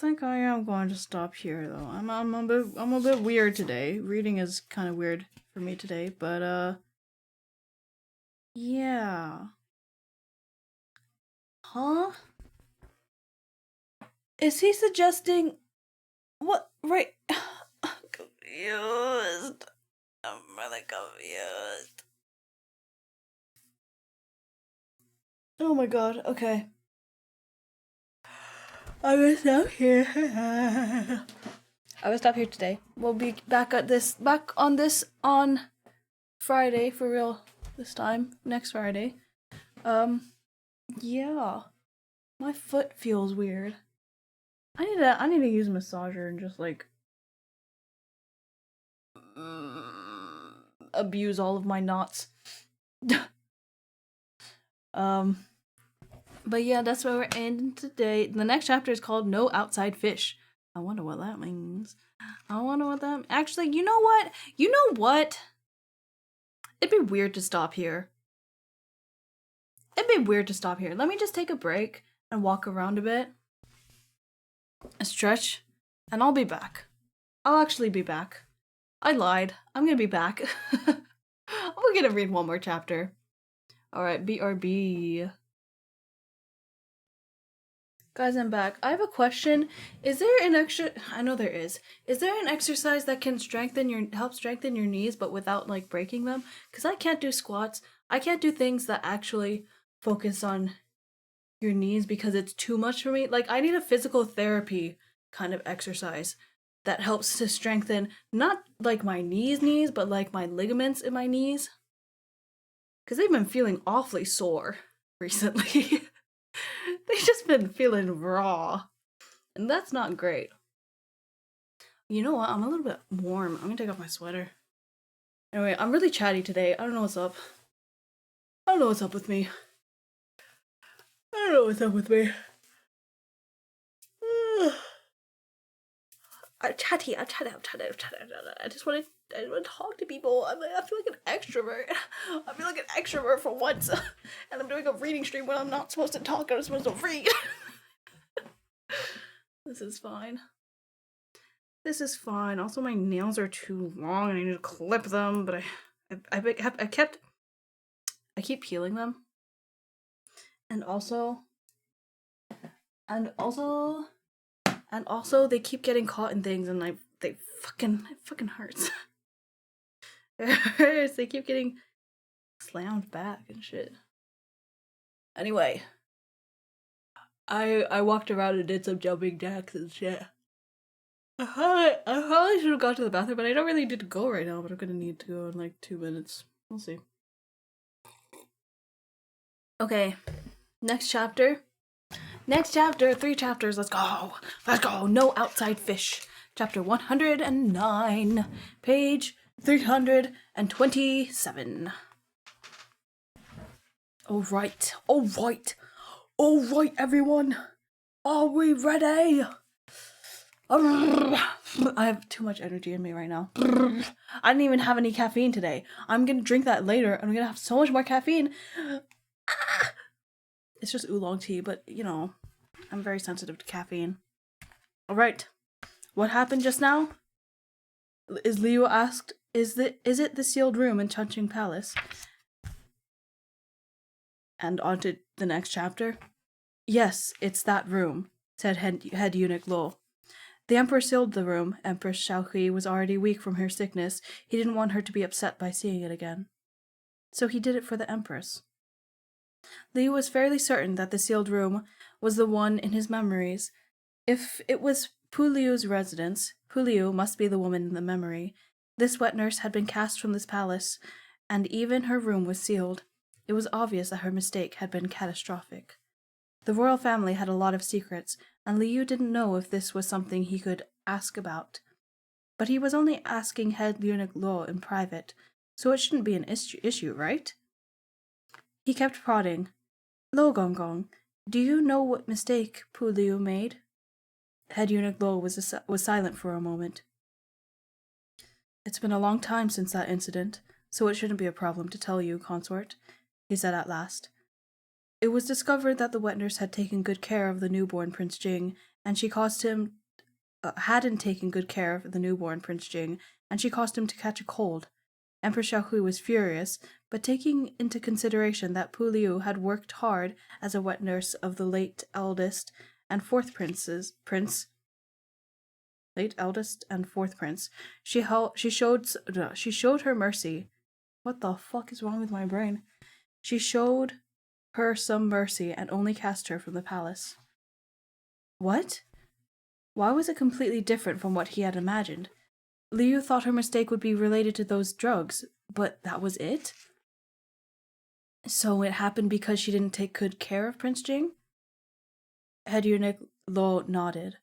I'm a bit weird today. Reading is kind of weird for me today, but yeah. Huh? Is he suggesting what? Right? I'm confused. I'm really confused. Oh my god. Okay. I will stop here. I will stop here today. We'll be back on this on Friday for real this time. Next Friday. Yeah. My foot feels weird. I need to use a massager and just like abuse all of my knots. But yeah, that's where we're ending today. The next chapter is called No Outside Fish. I wonder what that means. Actually, you know what? It'd be weird to stop here. Let me just take a break and walk around a bit. A stretch. And I'll be back. I'll actually be back. I lied. I'm gonna be back. We're gonna read one more chapter. Alright, BRB. Guys, I'm back. I have a question. Is there an extra... I know there is. Is there an exercise that can help strengthen your knees but without, like, breaking them? Because I can't do squats. I can't do things that actually focus on your knees because it's too much for me. Like, I need a physical therapy kind of exercise that helps to strengthen, not, like, my knees, but, like, my ligaments in my knees. Because they've been feeling awfully sore recently. They've just been feeling raw. And that's not great. You know what? I'm a little bit warm. I'm gonna take off my sweater. Anyway, I'm really chatty today. I don't know what's up. I don't know what's up with me. I'm chatty. I just want to talk to people. I feel like an extrovert. I feel like an extrovert for once. And I'm doing a reading stream when I'm not supposed to talk. I'm supposed to read. This is fine. Also, my nails are too long and I need to clip them, but I keep peeling them. And also they keep getting caught in things and it fucking hurts. It hurts. They keep getting slammed back and shit. Anyway, I walked around and did some jumping jacks and shit. I probably should have gone to the bathroom, but I don't really need to go right now, but I'm gonna need to go in like 2 minutes. We'll see. Okay, next chapter. 3 chapters, let's go! No outside fish. Chapter 109, page 327. Alright, everyone! Are we ready? I have too much energy in me right now. I didn't even have any caffeine today. I'm gonna drink that later, and I'm gonna have so much more caffeine. It's just oolong tea, but, you know, I'm very sensitive to caffeine. Alright. What happened just now? Is Liu asked, is it the sealed room in Changchun Palace? And on to the next chapter. Yes, it's that room, said head eunuch Lo. The emperor sealed the room. Empress Xiaohui was already weak from her sickness. He didn't want her to be upset by seeing it again. So he did it for the empress. Liu was fairly certain that the sealed room was the one in his memories. If it was Pu Liu's residence, Pu Liu must be the woman in the memory. This wet nurse had been cast from this palace, and even her room was sealed. It was obvious that her mistake had been catastrophic. The royal family had a lot of secrets, and Liu didn't know if this was something he could ask about. But he was only asking head eunuch Luo in private, so it shouldn't be an issue, right? He kept prodding. Lo Gong, do you know what mistake Pu Liu made? Head eunuch Luo was silent for a moment. It's been a long time since that incident, so it shouldn't be a problem to tell you, consort, he said at last. It was discovered that the wet nurse had taken good care of the newborn Prince Jing, and she caused him hadn't taken good care of the newborn Prince Jing, and she caused him to catch a cold. Empress Xiaohui was furious, but taking into consideration that Pu Liu had worked hard as a wet nurse of the late eldest and fourth prince, she showed her mercy. What the fuck is wrong with my brain? She showed her some mercy and only cast her from the palace. What? Why was it completely different from what he had imagined? Liu thought her mistake would be related to those drugs, but that was it? So it happened because she didn't take good care of Prince Jing? Head eunuch Lo nodded.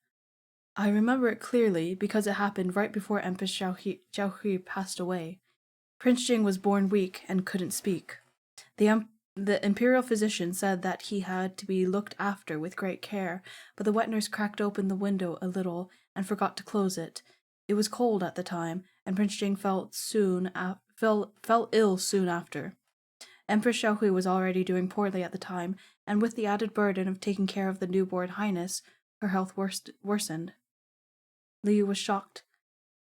I remember it clearly because it happened right before Empress Xiaohui passed away. Prince Jing was born weak and couldn't speak. The imperial physician said that he had to be looked after with great care, but the wet nurse cracked open the window a little and forgot to close it. It was cold at the time, and Prince Jing fell ill soon after. Empress Xiaohui was already doing poorly at the time, and with the added burden of taking care of the newborn highness, her health worsened. Liu was shocked.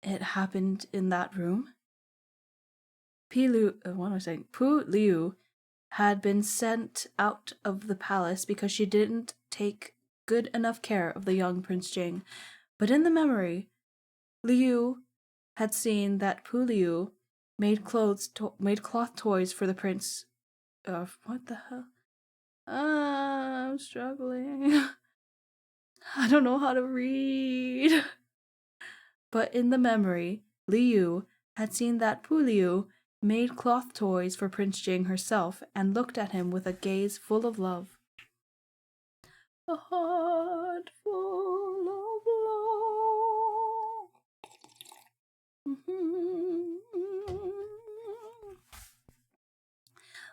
It happened in that room? Pu Liu had been sent out of the palace because she didn't take good enough care of the young Prince Jing. But in the memory, Liu had seen that Pu Liu made cloth toys for the prince. What the hell? I'm struggling. I don't know how to read. But in the memory, Liu had seen that Pu Liu made cloth toys for Prince Jing herself and looked at him with a gaze full of love. A heart full of love.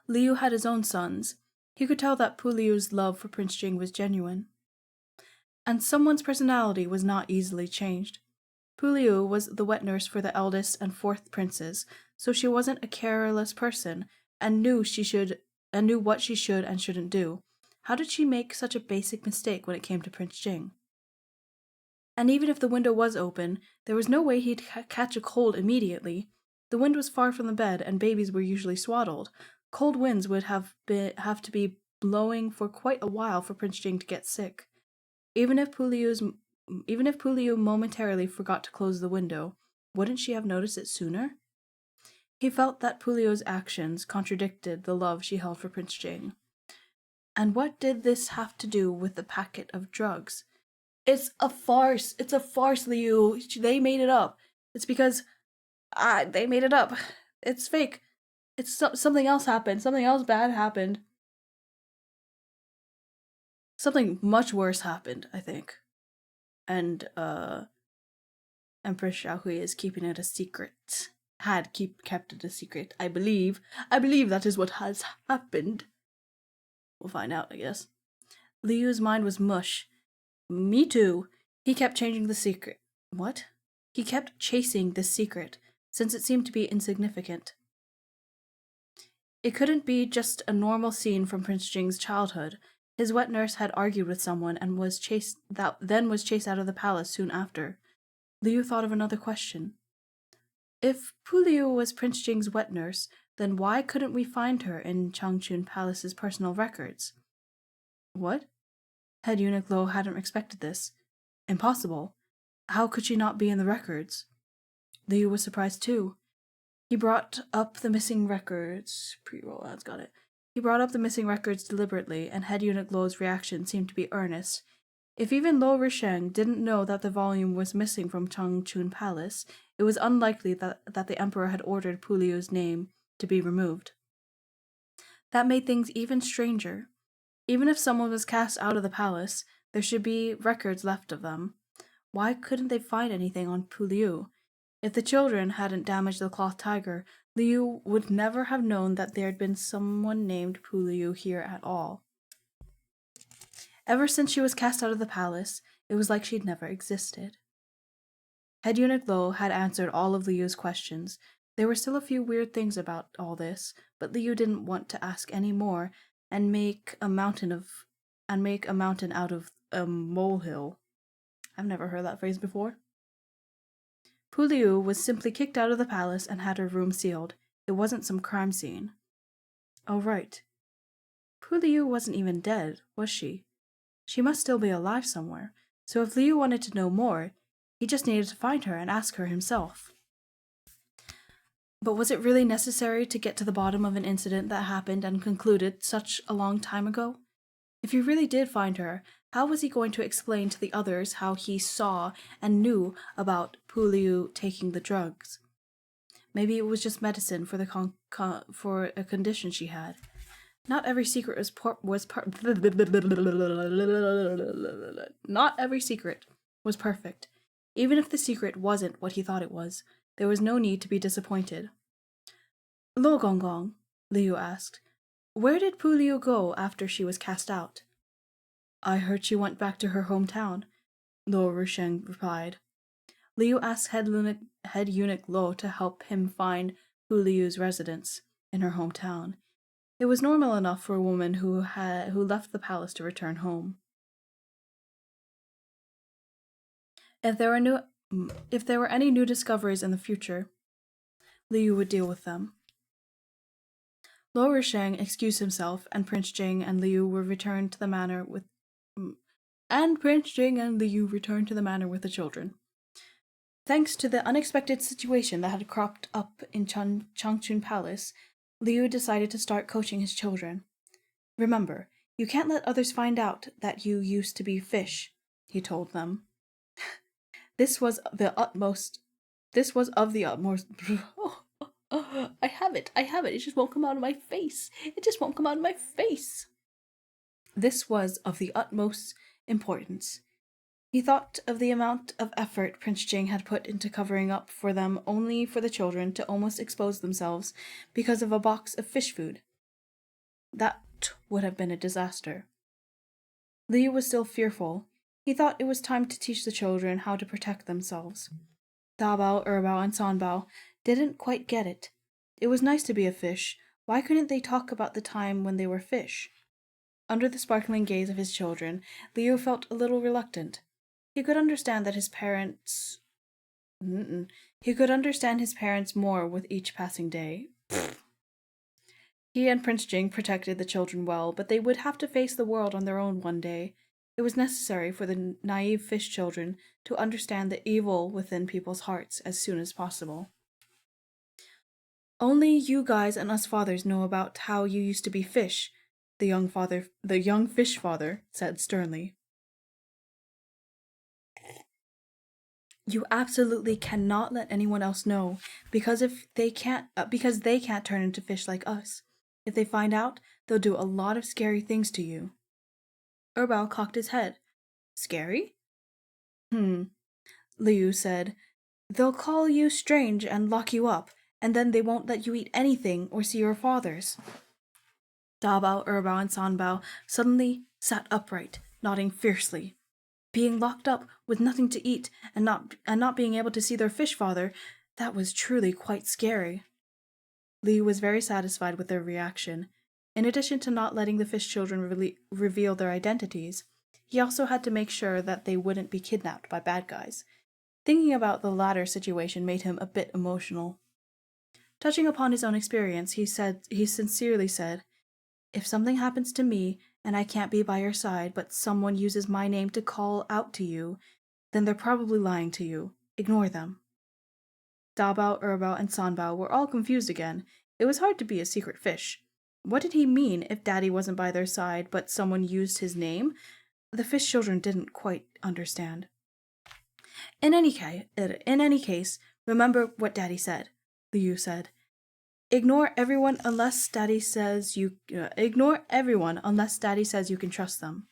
Liu had his own sons. He could tell that Pu Liu's love for Prince Jing was genuine. And someone's personality was not easily changed. Pu Liu was the wet nurse for the eldest and fourth princes, so she wasn't a careless person and knew what she should and shouldn't do. How did she make such a basic mistake when it came to Prince Jing? And even if the window was open, there was no way he'd catch a cold immediately. The wind was far from the bed, and babies were usually swaddled. Cold winds would have to be blowing for quite a while for Prince Jing to get sick. Even if Pu Liu momentarily forgot to close the window, wouldn't she have noticed it sooner? He felt that Pu Liu's actions contradicted the love she held for Prince Jing. And what did this have to do with the packet of drugs? It's a farce. It's a farce, Liu. They made it up. It's because they made it up. It's fake. It's something else happened. Something else bad happened. Something much worse happened, I think. And Empress Xiaohui is keeping it a secret. Kept it a secret. I believe that is what has happened. We'll find out, I guess. Liu's mind was mush. Me too. He kept changing the secret. What? He kept chasing this secret, since it seemed to be insignificant. It couldn't be just a normal scene from Prince Jing's childhood. His wet nurse had argued with someone and was chased out of the palace soon after. Liu thought of another question. If Pu Liu was Prince Jing's wet nurse, then why couldn't we find her in Changchun Palace's personal records? What? Head eunuch Lo hadn't expected this. Impossible. How could she not be in the records? Liu was surprised too. He brought up the missing records. Pre-roll ads, got it. He brought up the missing records deliberately, and Head Eunuch Lo's reaction seemed to be earnest. If even Lo Risheng didn't know that the volume was missing from Changchun Palace, it was unlikely that the Emperor had ordered Pu Liu's name to be removed. That made things even stranger. Even if someone was cast out of the palace, there should be records left of them. Why couldn't they find anything on Pu Liu? If the children hadn't damaged the cloth tiger, Liu would never have known that there had been someone named Pu Liu here at all. Ever since she was cast out of the palace, it was like she'd never existed. Head Eunuch Lo had answered all of Liu's questions. There were still a few weird things about all this, but Liu didn't want to ask any more and make a mountain out of a molehill. I've never heard that phrase before. Pu Liu was simply kicked out of the palace and had her room sealed. It wasn't some crime scene. Oh, right. Pu Liu wasn't even dead, was she? She must still be alive somewhere, so if Liu wanted to know more, he just needed to find her and ask her himself. But was it really necessary to get to the bottom of an incident that happened and concluded such a long time ago? If he really did find her, how was he going to explain to the others how he saw and knew about Pu Liu taking the drugs? Maybe it was just medicine for for a condition she had. Not every secret Not every secret was perfect. Even if the secret wasn't what he thought it was, there was no need to be disappointed. Lo Gonggong, Liu asked, where did Pu Liu go after she was cast out? I heard she went back to her hometown, Lo Risheng replied. Liu asked Head Eunuch Lo to help him find Pu Liu's residence in her hometown. It was normal enough for a woman who left the palace to return home. If there were any new discoveries in the future, Liu would deal with them. Lo Risheng excused himself, and Prince Jing and Liu were returned to the manor with the children. Thanks to the unexpected situation that had cropped up in Changchun Palace, Liu decided to start coaching his children. Remember, you can't let others find out that you used to be fish, he told them. This was of the utmost. I have it. It just won't come out of my face. This was of the utmost importance. He thought of the amount of effort Prince Jing had put into covering up for them, only for the children to almost expose themselves because of a box of fish food. That would have been a disaster. Liu was still fearful. He thought it was time to teach the children how to protect themselves. Dabao, Erbao, and Sanbao didn't quite get it. It was nice to be a fish. Why couldn't they talk about the time when they were fish? Under the sparkling gaze of his children, Liu felt a little reluctant. He could understand his parents more with each passing day. He and Prince Jing protected the children well, but they would have to face the world on their own one day. It was necessary for the naive fish children to understand the evil within people's hearts as soon as possible. Only you guys and us fathers know about how you used to be fish, the young fish father said sternly. You absolutely cannot let anyone else know, because they can't turn into fish like us. If they find out, they'll do a lot of scary things to you. Erbao cocked his head. Scary? Liu said. They'll call you strange and lock you up, and then they won't let you eat anything or see your fathers. Dabao, Erbao, and Sanbao suddenly sat upright, nodding fiercely. Being locked up with nothing to eat and not being able to see their fish father, that was truly quite scary. Liu was very satisfied with their reaction. In addition to not letting the fish children reveal their identities, he also had to make sure that they wouldn't be kidnapped by bad guys. Thinking about the latter situation made him a bit emotional. Touching upon his own experience, he sincerely said, if something happens to me, and I can't be by your side, but someone uses my name to call out to you, then they're probably lying to you. Ignore them. Dabao, Erbao, and Sanbao were all confused again. It was hard to be a secret fish. What did he mean if Daddy wasn't by their side, but someone used his name? The fish children didn't quite understand. In any case, remember what Daddy said. Liu said, Ignore everyone unless Daddy says you can trust them.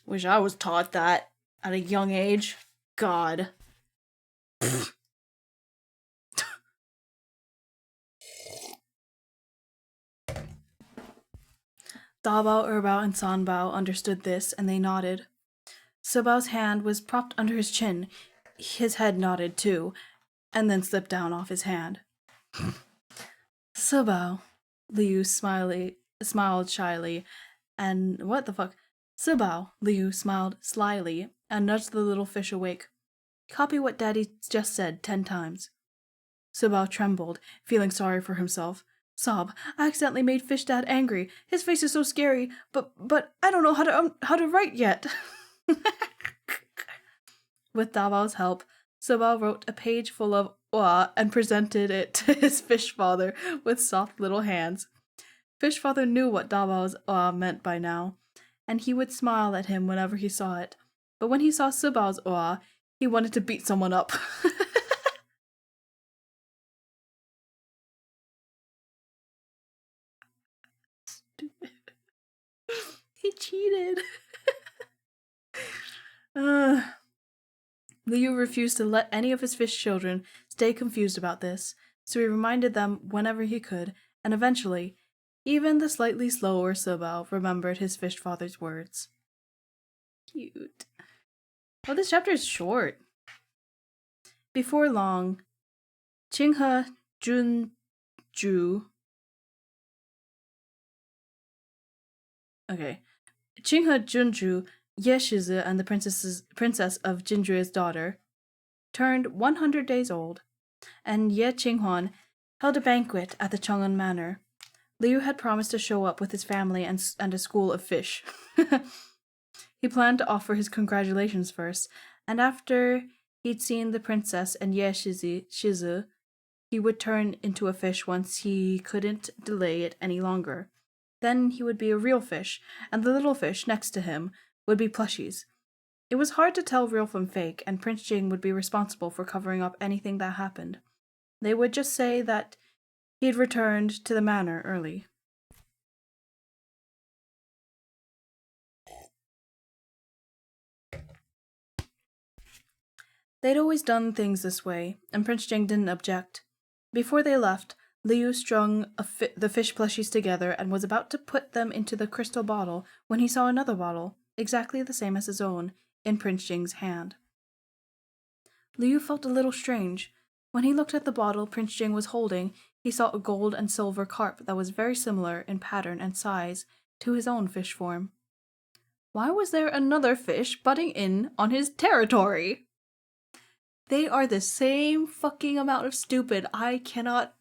Wish I was taught that at a young age. God. Dabao, Erbao, and Sanbao understood this, and they nodded. Sibao's hand was propped under his chin. His head nodded too, and then slipped down off his hand. Sibao, Liu smiled shyly, and what the fuck? Sibao, Liu smiled slyly, and nudged the little fish awake. Copy what Daddy just said 10 times. Sibao trembled, feeling sorry for himself. Sob, I accidentally made Fish Dad angry. His face is so scary, but I don't know how to write yet. With Dabao's help, Sibao wrote a page full of "wa" and presented it to his fish father with soft little hands. Fish father knew what Dabao's "wa" meant by now, and he would smile at him whenever he saw it. But when he saw Sibao's "wa," he wanted to beat someone up. He cheated. Liu refused to let any of his fish children stay confused about this, so he reminded them whenever he could, and eventually, even the slightly slower Sibao remembered his fish father's words. Cute. Oh, this chapter is short. Before long, Qinghe Junju. Okay. Qinghe Junju, Ye Shizi, and the princess of Jinjue's daughter, turned 100 days old, and Ye Qinghuan held a banquet at the Chang'an Manor. Liu had promised to show up with his family and a school of fish. He planned to offer his congratulations first, and after he'd seen the princess and Ye Shizi, he would turn into a fish once he couldn't delay it any longer. Then he would be a real fish, and the little fish next to him would be plushies. It was hard to tell real from fake, and Prince Jing would be responsible for covering up anything that happened. They would just say that he'd returned to the manor early. They'd always done things this way, and Prince Jing didn't object. Before they left, Liu strung the fish plushies together and was about to put them into the crystal bottle when he saw another bottle, exactly the same as his own, in Prince Jing's hand. Liu felt a little strange. When he looked at the bottle Prince Jing was holding, he saw a gold and silver carp that was very similar in pattern and size to his own fish form. Why was there another fish butting in on his territory? They are the same fucking amount of stupid. I cannot...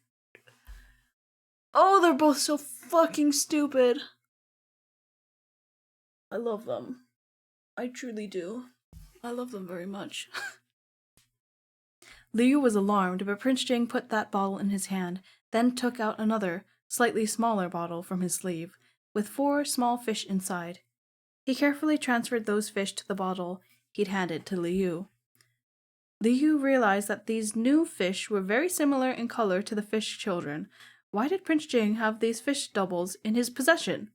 Oh, they're both so fucking stupid. I love them. I truly do. I love them very much. Liu was alarmed, but Prince Jing put that bottle in his hand, then took out another, slightly smaller bottle from his sleeve, with 4 small fish inside. He carefully transferred those fish to the bottle he'd handed to Liu. Liu realized that these new fish were very similar in color to the fish children. Why did Prince Jing have these fish doubles in his possession?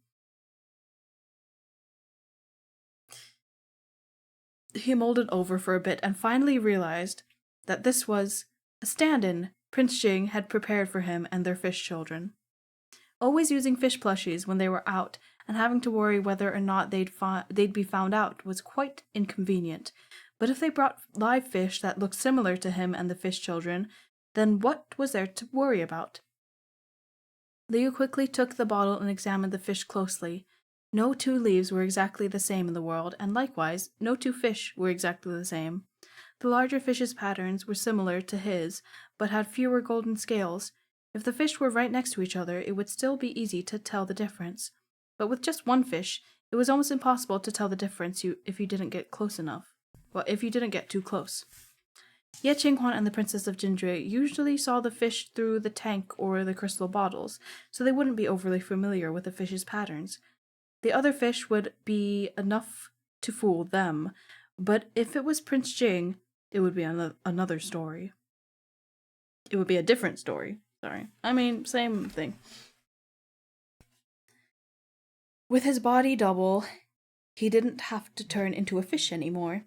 He mulled it over for a bit and finally realized that this was a stand-in Prince Jing had prepared for him and their fish children. Always using fish plushies when they were out and having to worry whether or not they'd be found out was quite inconvenient. But if they brought live fish that looked similar to him and the fish children, then what was there to worry about? Liu quickly took the bottle and examined the fish closely. No 2 leaves were exactly the same in the world, and likewise, no 2 fish were exactly the same. The larger fish's patterns were similar to his, but had fewer golden scales. If the fish were right next to each other, it would still be easy to tell the difference. But with just one fish, it was almost impossible to tell the difference if you didn't get close enough. Well, if you didn't get too close. Ye Qinghuan and the Princess of Jinjue usually saw the fish through the tank or the crystal bottles, so they wouldn't be overly familiar with the fish's patterns. The other fish would be enough to fool them, but if it was Prince Jing, it would be another story. It would be a different story. Sorry. I mean, same thing. With his body double, he didn't have to turn into a fish anymore.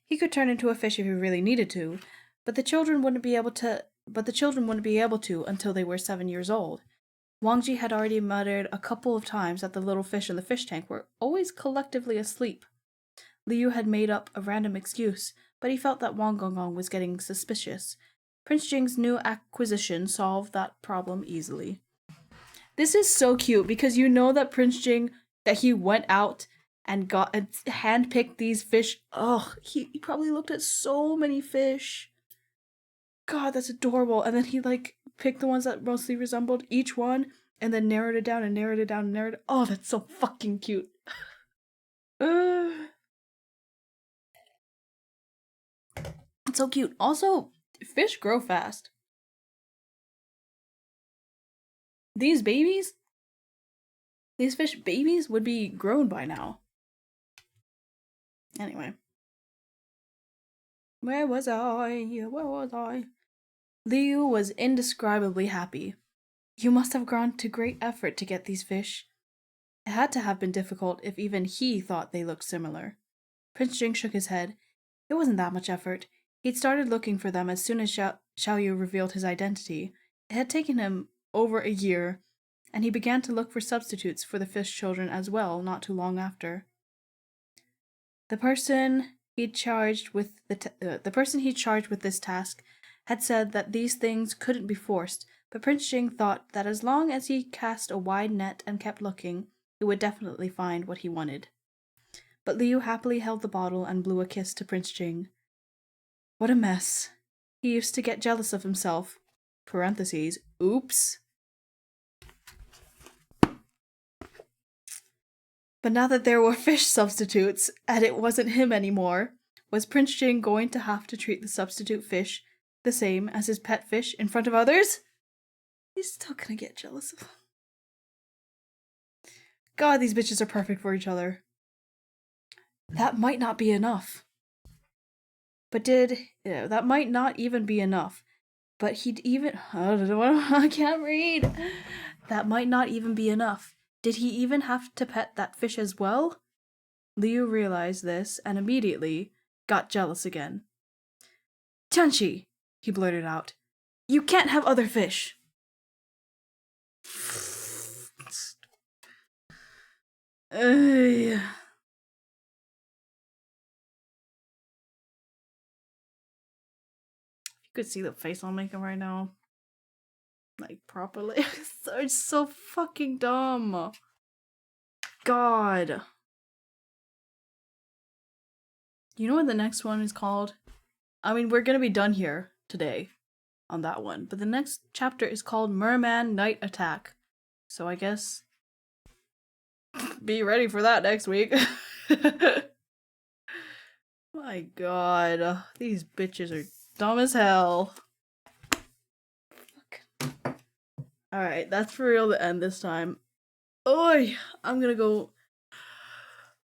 He could turn into a fish if he really needed to, but the children wouldn't be able to until they were 7 years old. Wang Ji had already muttered a couple of times that the little fish in the fish tank were always collectively asleep. Liu had made up a random excuse, but he felt that Wang Gongong was getting suspicious. Prince Jing's new acquisition solved that problem easily. This is so cute because you know that Prince Jing, that he went out and got and handpicked these fish. Ugh, he probably looked at so many fish. God, that's adorable. And then he picked the ones that mostly resembled each one and then narrowed it down and narrowed it down and narrowed it. Oh, that's so fucking cute. It's so cute. Also, fish grow fast. These fish babies would be grown by now. Anyway. Where was I? Liu was indescribably happy. You must have gone to great effort to get these fish. It had to have been difficult if even he thought they looked similar. Prince Jing shook his head. It wasn't that much effort. He'd started looking for them as soon as Xiao Yu revealed his identity. It had taken him over a year, and he began to look for substitutes for the fish children as well not too long after. The person he'd charged with this task had said that these things couldn't be forced, but Prince Jing thought that as long as he cast a wide net and kept looking, he would definitely find what he wanted. But Liu happily held the bottle and blew a kiss to Prince Jing. What a mess. He used to get jealous of himself. Parentheses. Oops. But now that there were fish substitutes, and it wasn't him anymore, was Prince Jing going to have to treat the substitute fish the same as his pet fish in front of others? He's still gonna get jealous of him. God, these bitches are perfect for each other. That might not be enough. That might not even be enough. But I can't read. That might not even be enough. Did he even have to pet that fish as well? Liu realized this and immediately got jealous again. Tianqi, he blurted out. You can't have other fish. You could see the face I'm making right now. Properly. It's so fucking dumb. God. You know what the next one is called? I mean, we're gonna be done here today on that one, but the next chapter is called Merman Night Attack. So I guess be ready for that next week. My god. These bitches are dumb as hell. Fuck. Alright, that's for real to end this time. Oi! I'm gonna go.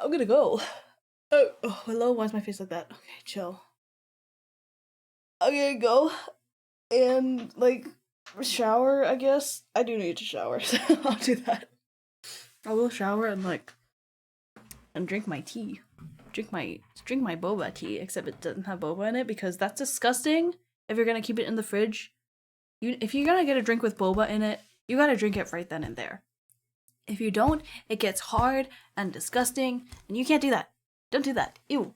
Oh, hello? Why is my face like that? Okay, chill. I'm gonna go and, shower, I guess. I do need to shower, so I'll do that. I will shower and drink my tea. Drink my boba tea, except it doesn't have boba in it because that's disgusting. If you're gonna keep it in the fridge, if you're gonna get a drink with boba in it, you gotta drink it right then and there. If you don't, it gets hard and disgusting, and you can't do that. Don't do that. Ew.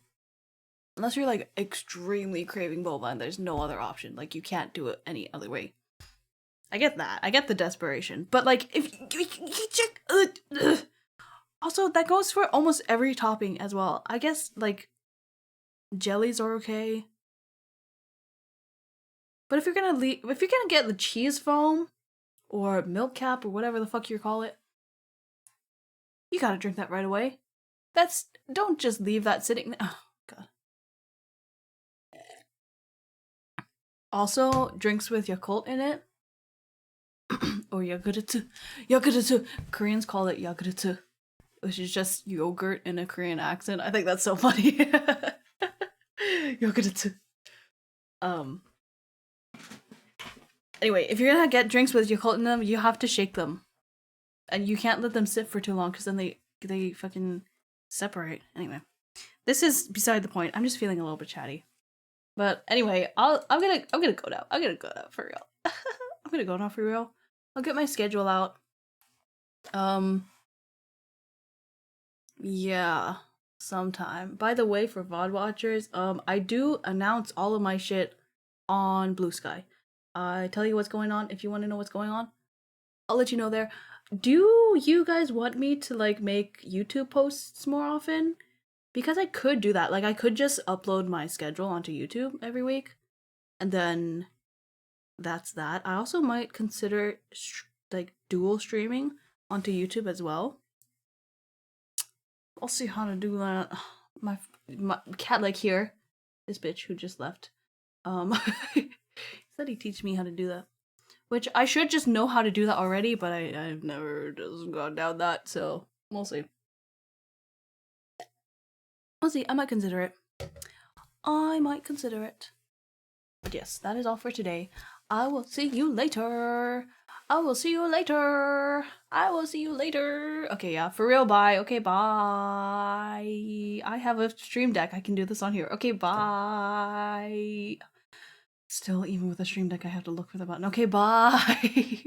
Unless you're extremely craving boba and there's no other option. You can't do it any other way. I get that. I get the desperation. But if you also, that goes for almost every topping as well. I guess jellies are okay. But if you're gonna get the cheese foam, or milk cap or whatever the fuck you call it. You gotta drink that right away. Don't just leave that sitting there. Oh, God. Also, drinks with Yakult in it. Or Yakurutu. Koreans call it Yakurutu, which is just yogurt in a Korean accent. I think that's so funny. Yakurutu. Anyway, if you're gonna get drinks with Yakult in them, you have to shake them. And you can't let them sit for too long because then they fucking separate. Anyway. This is beside the point. I'm just feeling a little bit chatty. But anyway, I'm gonna go now. I'm gonna go now for real. I'm gonna go now for real. I'll get my schedule out. Yeah, sometime. By the way, for VOD watchers, I do announce all of my shit on Blue Sky. I tell you what's going on if you want to know what's going on. I'll let you know there. Do you guys want me to like make YouTube posts more often? Because I could do that. Like I could just upload my schedule onto YouTube every week, and then that's that. I also might consider like dual streaming onto YouTube as well. I'll see how to do that. My cat like here, this bitch who just left, said he'd teach me how to do that. Which I should just know how to do that already, but I've never just gone down that, so we'll see. We'll see, I might consider it. I might consider it. But yes, that is all for today. I will see you later. I will see you later. I will see you later. Okay, yeah, for real, bye. Okay, bye. I have a stream deck. I can do this on here. Okay, bye. Still, even with a stream deck, I have to look for the button. Okay, bye.